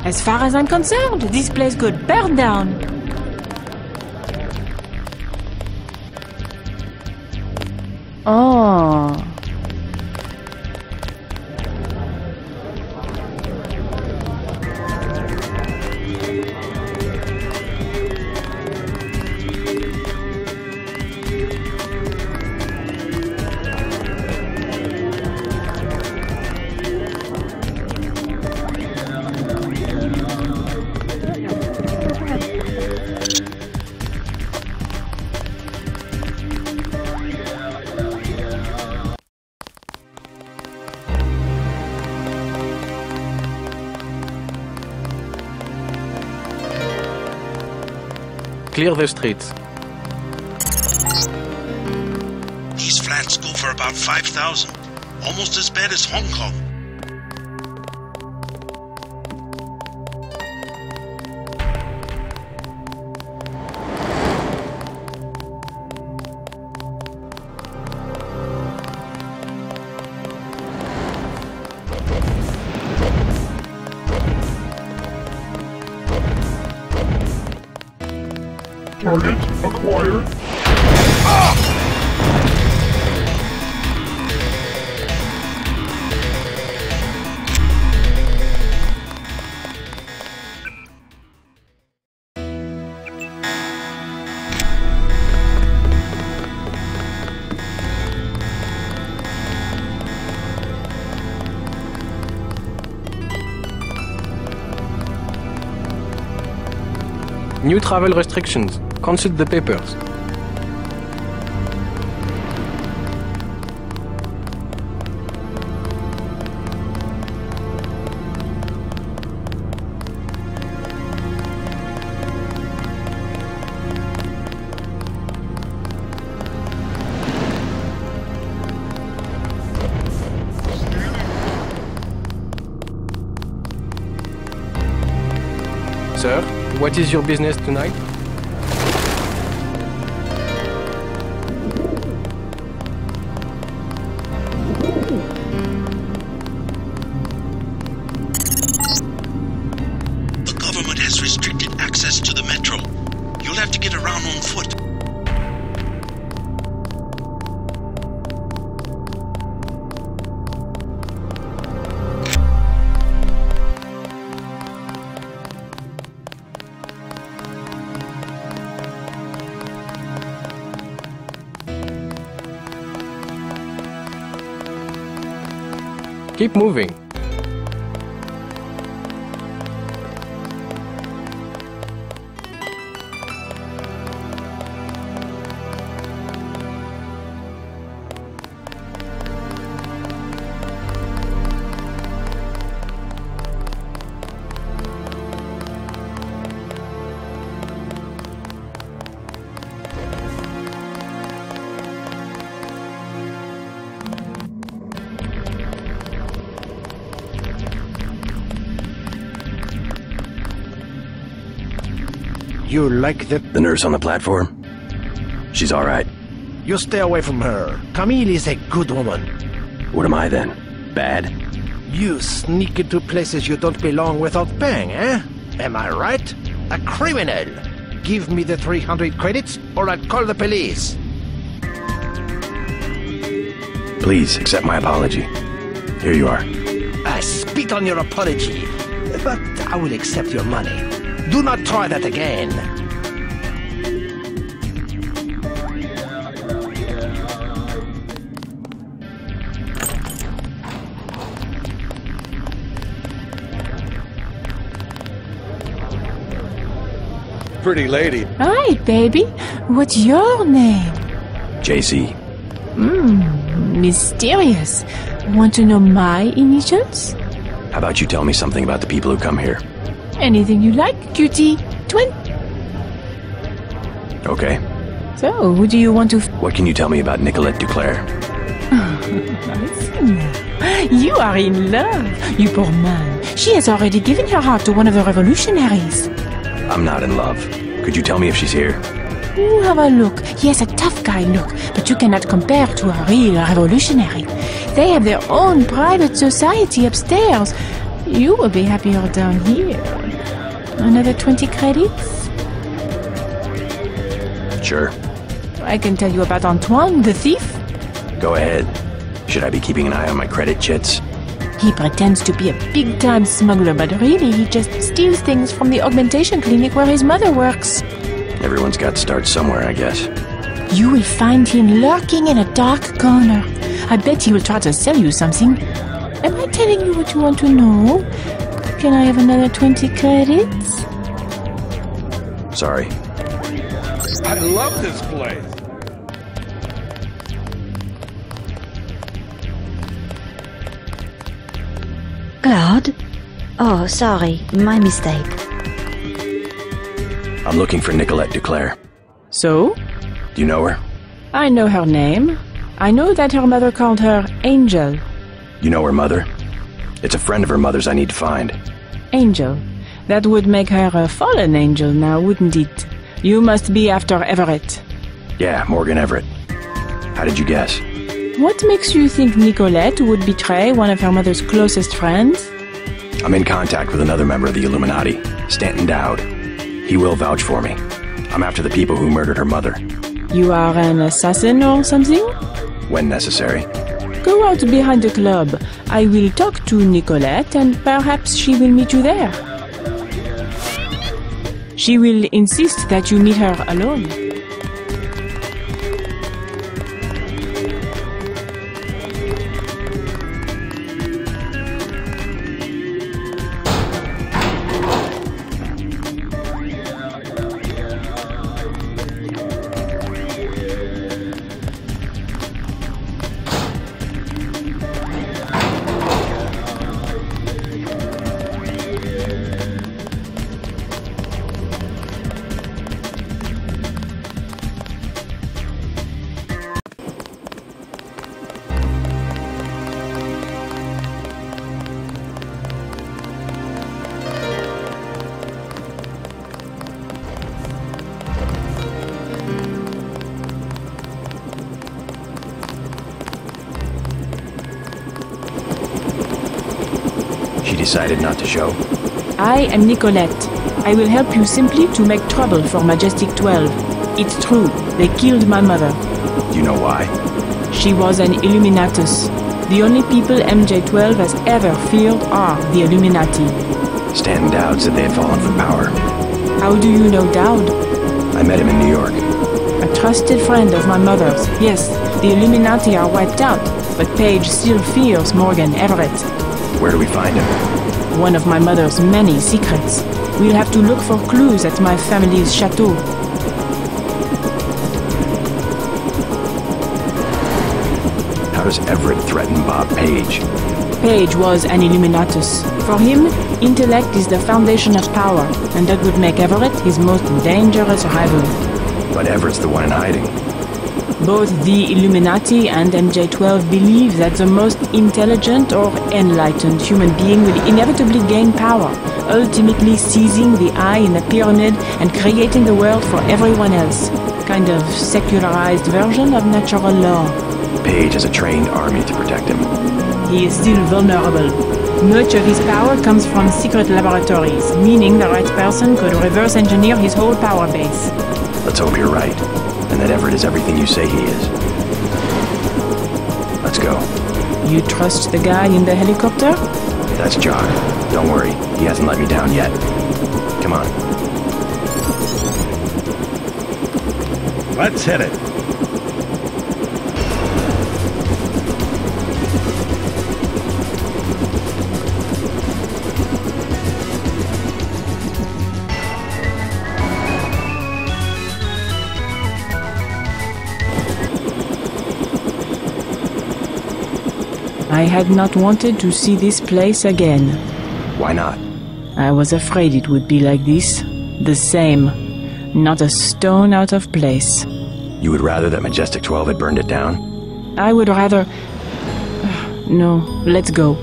S10: As far as I'm concerned, this place could burn down.
S2: Oh.
S6: Clear the streets.
S4: These flats go for about 5,000. Almost as bad as Hong Kong.
S11: Target acquired.
S6: New travel restrictions. Consult the papers. Sir, what is your business tonight?
S4: The government has restricted access to the metro. You'll have to get around on foot.
S6: Keep moving.
S5: You like the...
S3: The nurse on the platform? She's all right.
S5: You stay away from her. Camille is a good woman.
S3: What am I then? Bad?
S5: You sneak into places you don't belong without paying, eh? Am I right? A criminal! Give me the 300 credits, or I'll call the police.
S3: Please, accept my apology. Here you are.
S5: I spit on your apology, but I will accept your money. Do not try that again.
S12: Pretty lady.
S10: Hi, baby. What's your name?
S3: JC.
S10: Mysterious. Want to know my initials?
S3: How about you tell me something about the people who come here?
S10: Anything you like, cutie. 20.
S3: Okay.
S10: So, who do you want to...
S3: What can you tell me about Nicolette Duclair?
S10: I see now. You are in love, you poor man. She has already given her heart to one of the revolutionaries.
S3: I'm not in love. Could you tell me if she's here?
S10: Ooh, have a look. He has a tough guy look, but you cannot compare to a real revolutionary. They have their own private society upstairs. You will be happier down here. Another 20 credits?
S3: Sure.
S10: I can tell you about Antoine, the thief.
S3: Go ahead. Should I be keeping an eye on my credit chits?
S10: He pretends to be a big-time smuggler, but really he just steals things from the augmentation clinic where his mother works.
S3: Everyone's got to start somewhere, I guess.
S10: You will find him lurking in a dark corner. I bet he will try to sell you something. Am I telling you what you want to know? Can I have another 20 credits?
S3: Sorry.
S12: I love this place.
S13: Claude? Oh, sorry, my mistake.
S3: I'm looking for Nicolette Duclair.
S10: So?
S3: Do you know her?
S10: I know her name. I know that her mother called her Angel.
S3: You know her mother? It's a friend of her mother's I need to find.
S10: Angel. That would make her a fallen angel now, wouldn't it? You must be after Everett.
S3: Yeah, Morgan Everett. How did you guess?
S10: What makes you think Nicolette would betray one of her mother's closest friends?
S3: I'm in contact with another member of the Illuminati, Stanton Dowd. He will vouch for me. I'm after the people who murdered her mother.
S10: You are an assassin or something?
S3: When necessary.
S10: Go out behind the club. I will talk to Nicolette and perhaps she will meet you there. She will insist that you meet her alone.
S3: She decided not to show.
S10: I am Nicolette. I will help you simply to make trouble for Majestic 12. It's true, they killed my mother.
S3: Do you know why?
S10: She was an Illuminatus. The only people MJ-12 has ever feared are the Illuminati.
S3: Stanton Dowd said they had fallen from power.
S10: How do you know Dowd?
S3: I met him in New York.
S10: A trusted friend of my mother's. Yes, the Illuminati are wiped out, but Paige still fears Morgan Everett.
S3: Where do we find him?
S10: One of my mother's many secrets. We'll have to look for clues at my family's chateau.
S3: How does Everett threaten Bob Page?
S10: Page was an Illuminatus. For him, intellect is the foundation of power, and that would make Everett his most dangerous rival.
S3: But Everett's the one in hiding.
S10: Both the Illuminati and MJ-12 believe that the most intelligent or enlightened human being will inevitably gain power, ultimately seizing the eye in the pyramid and creating the world for everyone else. Kind of secularized version of natural law.
S3: Page has a trained army to protect him.
S10: He is still vulnerable. Much of his power comes from secret laboratories, meaning the right person could reverse engineer his whole power base.
S3: Let's hope you're right, and that Everett is everything you say he is. Let's go.
S10: You trust the guy in the helicopter?
S3: That's Jock. Don't worry, he hasn't let me down yet. Come on.
S14: Let's hit it.
S10: I had not wanted to see this place again.
S3: Why not?
S10: I was afraid it would be like this. The same. Not a stone out of place.
S3: You would rather that Majestic 12 had burned it down?
S10: I would rather... No, let's go.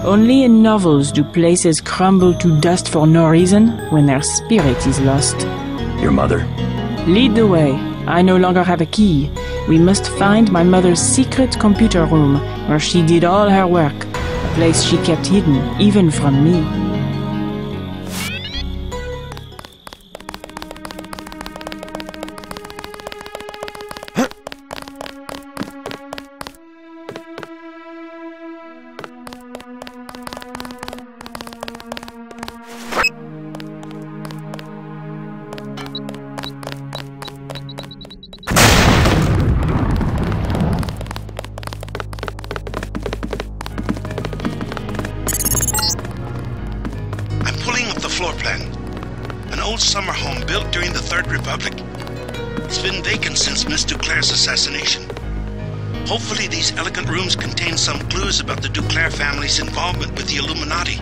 S10: Only in novels do places crumble to dust for no reason when their spirit is lost.
S3: Your mother?
S10: Lead the way. I no longer have a key. We must find my mother's secret computer room, where she did all her work, a place she kept hidden, even from me.
S4: Floor plan. An old summer home built during the Third Republic. It's been vacant since Miss Duclair's assassination. Hopefully these elegant rooms contain some clues about the Duclair family's involvement with the Illuminati.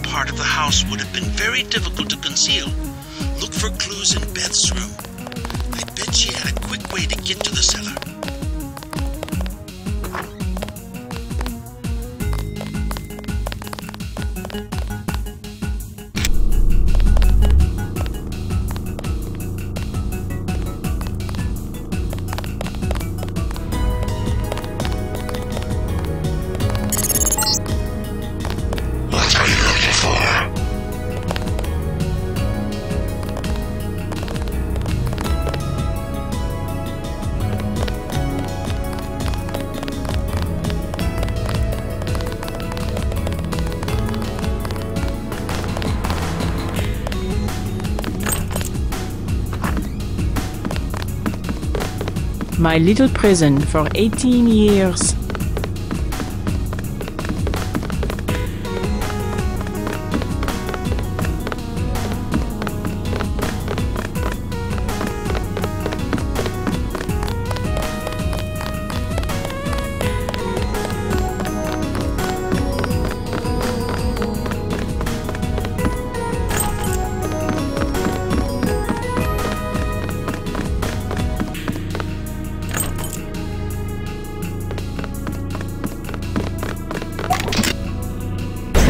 S4: Part of the house would have been very difficult to conceal. Look for clues in Beth's room. I bet she had a quick way to get to the cellar.
S10: My little prison for 18 years.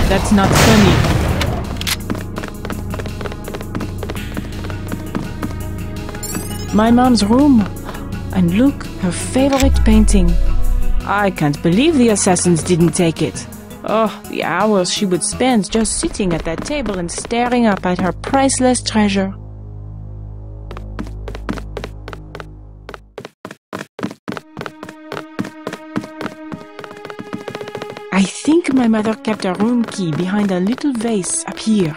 S10: That's not funny. My mom's room. And look, her favorite painting. I can't believe the assassins didn't take it. Oh, the hours she would spend just sitting at that table and staring up at her priceless treasure. I think my mother kept a room key behind a little vase up here.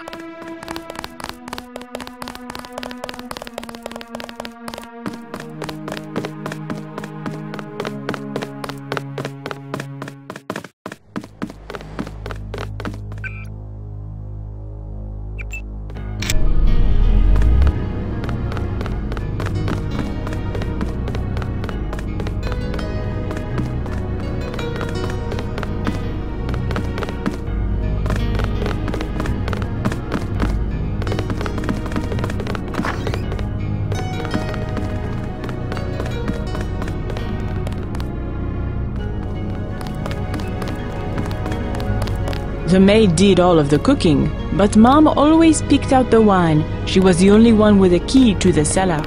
S10: The maid did all of the cooking, but Mom always picked out the wine. She was the only one with a key to the cellar.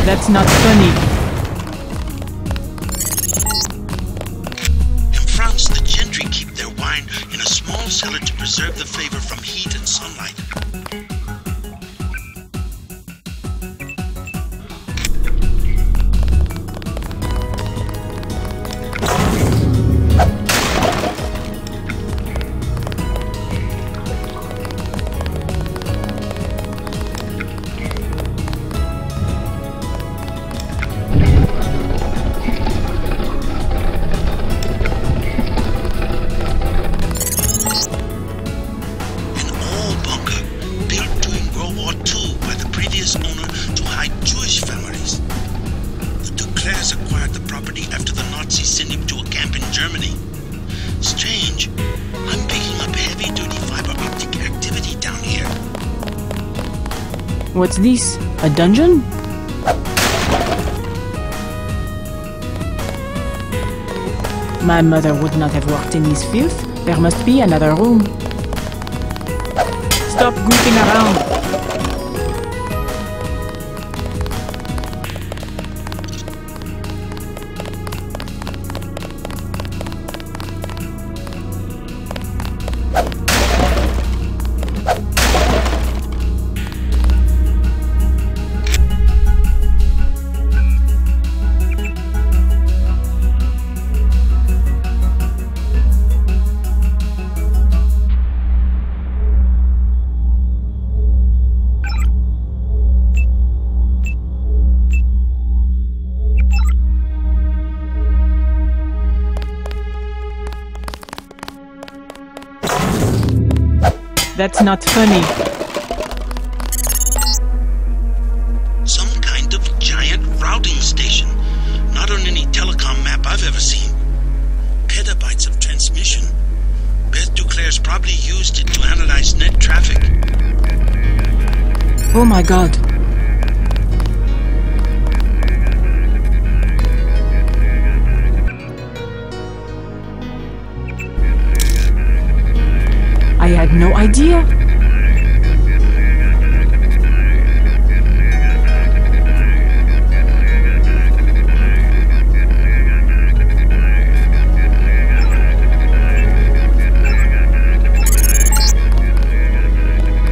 S10: That's not funny.
S4: In France, the gentry keep their wine in a small cellar to preserve the flavor from heat and sunlight.
S10: What's this? A dungeon? My mother would not have worked in this filth. There must be another room. Stop goofing around! That's not funny.
S4: Some kind of giant routing station. Not on any telecom map I've ever seen. Petabytes of transmission. Beth Duclair's probably used it to analyze net traffic.
S10: Oh my god. I had no idea.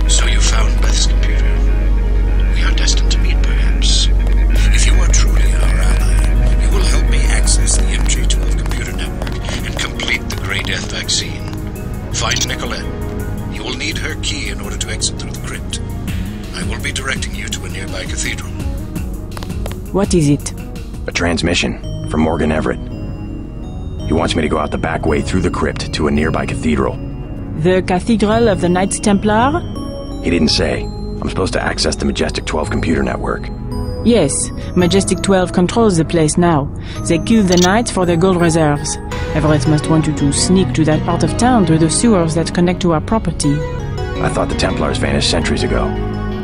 S4: So you found Beth's computer. We are destined to meet, perhaps. If you are truly our ally, you will help me access the MJ-12 computer network and complete the Grey Death vaccine. Find Nicolette. You will need her key in order to exit through the crypt. I will be directing you to a nearby cathedral.
S10: What is it?
S3: A transmission from Morgan Everett. He wants me to go out the back way through the crypt to a nearby cathedral.
S10: The Cathedral of the Knights Templar?
S3: He didn't say. I'm supposed to access the Majestic 12 computer network.
S10: Yes, Majestic 12 controls the place now. They kill the Knights for their gold reserves. Everett must want you to sneak to that part of town through the sewers that connect to our property.
S3: I thought the Templars vanished centuries ago.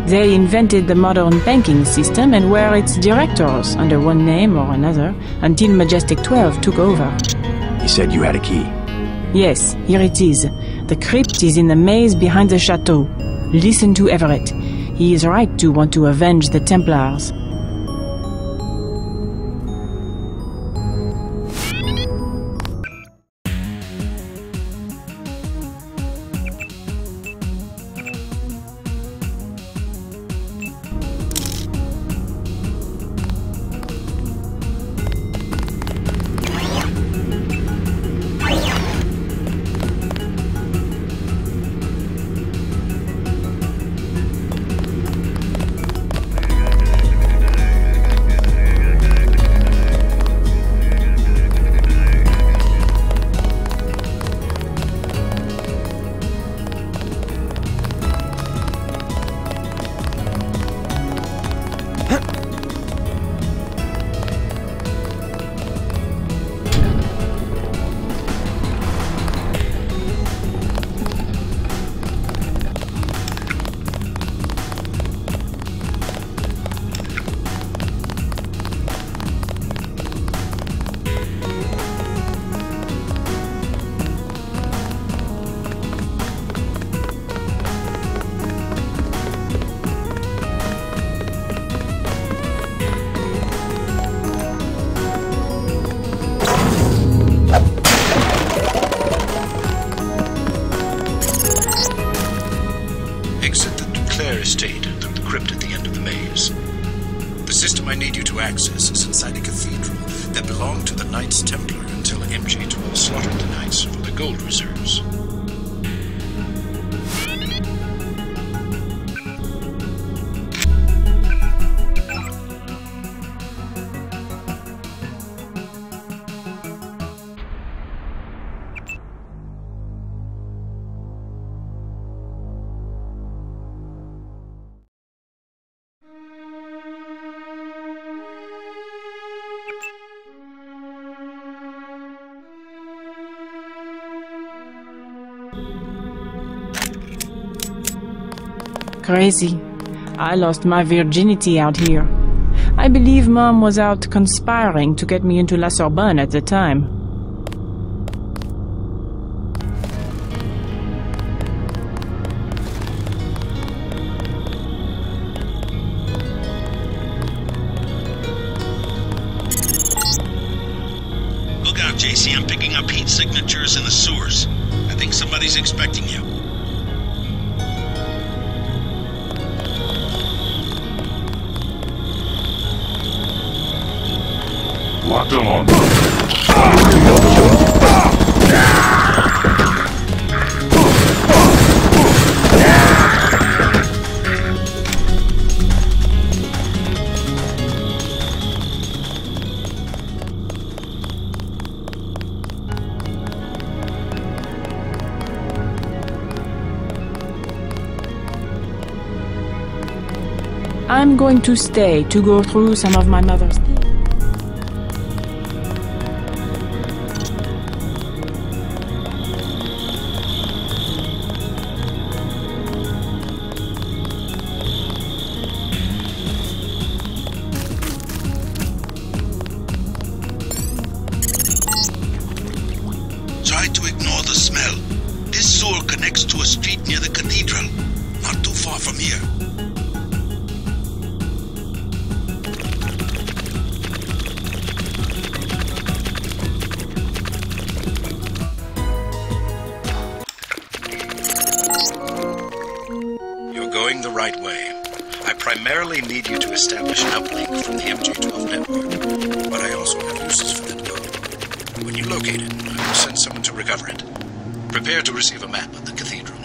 S10: They invented the modern banking system and were its directors, under one name or another, until Majestic 12 took over.
S3: He said you had a key.
S10: Yes, here it is. The crypt is in the maze behind the chateau. Listen to Everett. He is right to want to avenge the Templars.
S14: need you to access is inside a cathedral that belonged to the Knights Templar until MJ-12 slaughtered the Knights for the gold reserves.
S10: Crazy. I lost my virginity out here. I believe Mom was out conspiring to get me into La Sorbonne at the time.
S4: Look out, JC. I'm picking up heat signatures in the sewers. I think somebody's expecting you.
S11: Locked on.
S10: I'm going to stay to go through some of my mother's things.
S4: Try to ignore the smell. This sewer connects to a street near the cathedral, not too far from here.
S14: You're going the right way. I primarily need you to establish an uplink from the MJ-12 network, but I also have uses for that code. When you locate it, I will send someone to recover it. Prepare to receive a map of the cathedral.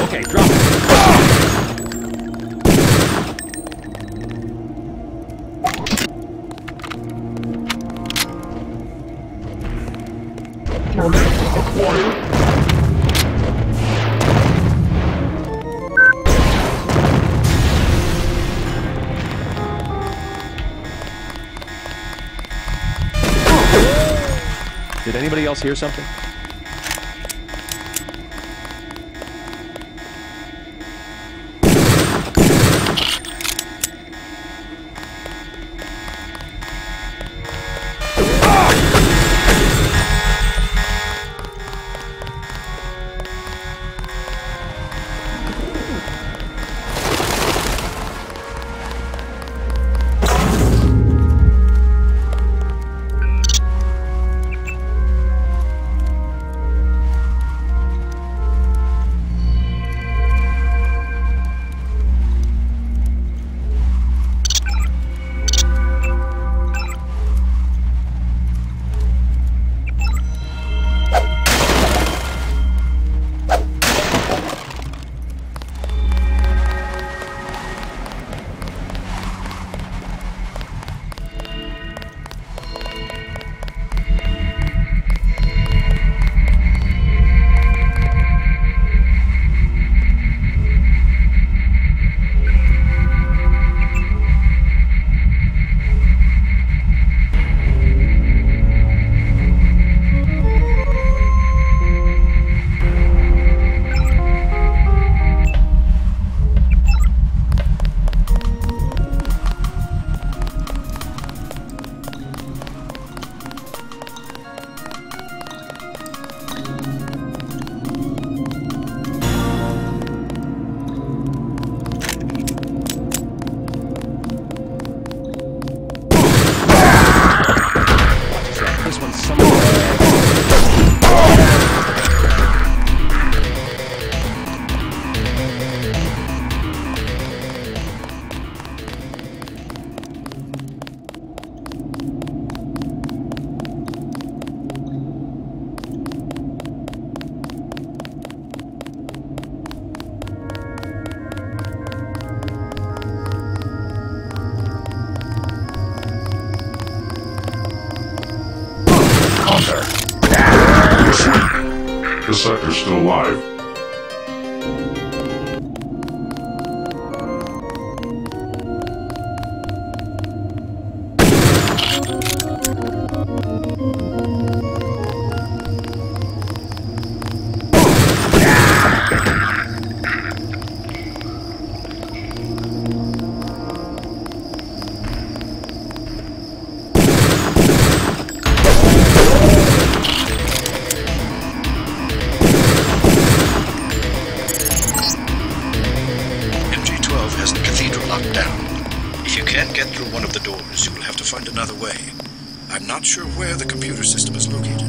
S3: Okay, drop it.
S15: Did anybody else hear something?
S11: sector's still live.
S14: Has the cathedral locked down. If you can't get through one of the doors, you will have to find another way. I'm not sure where the computer system is located.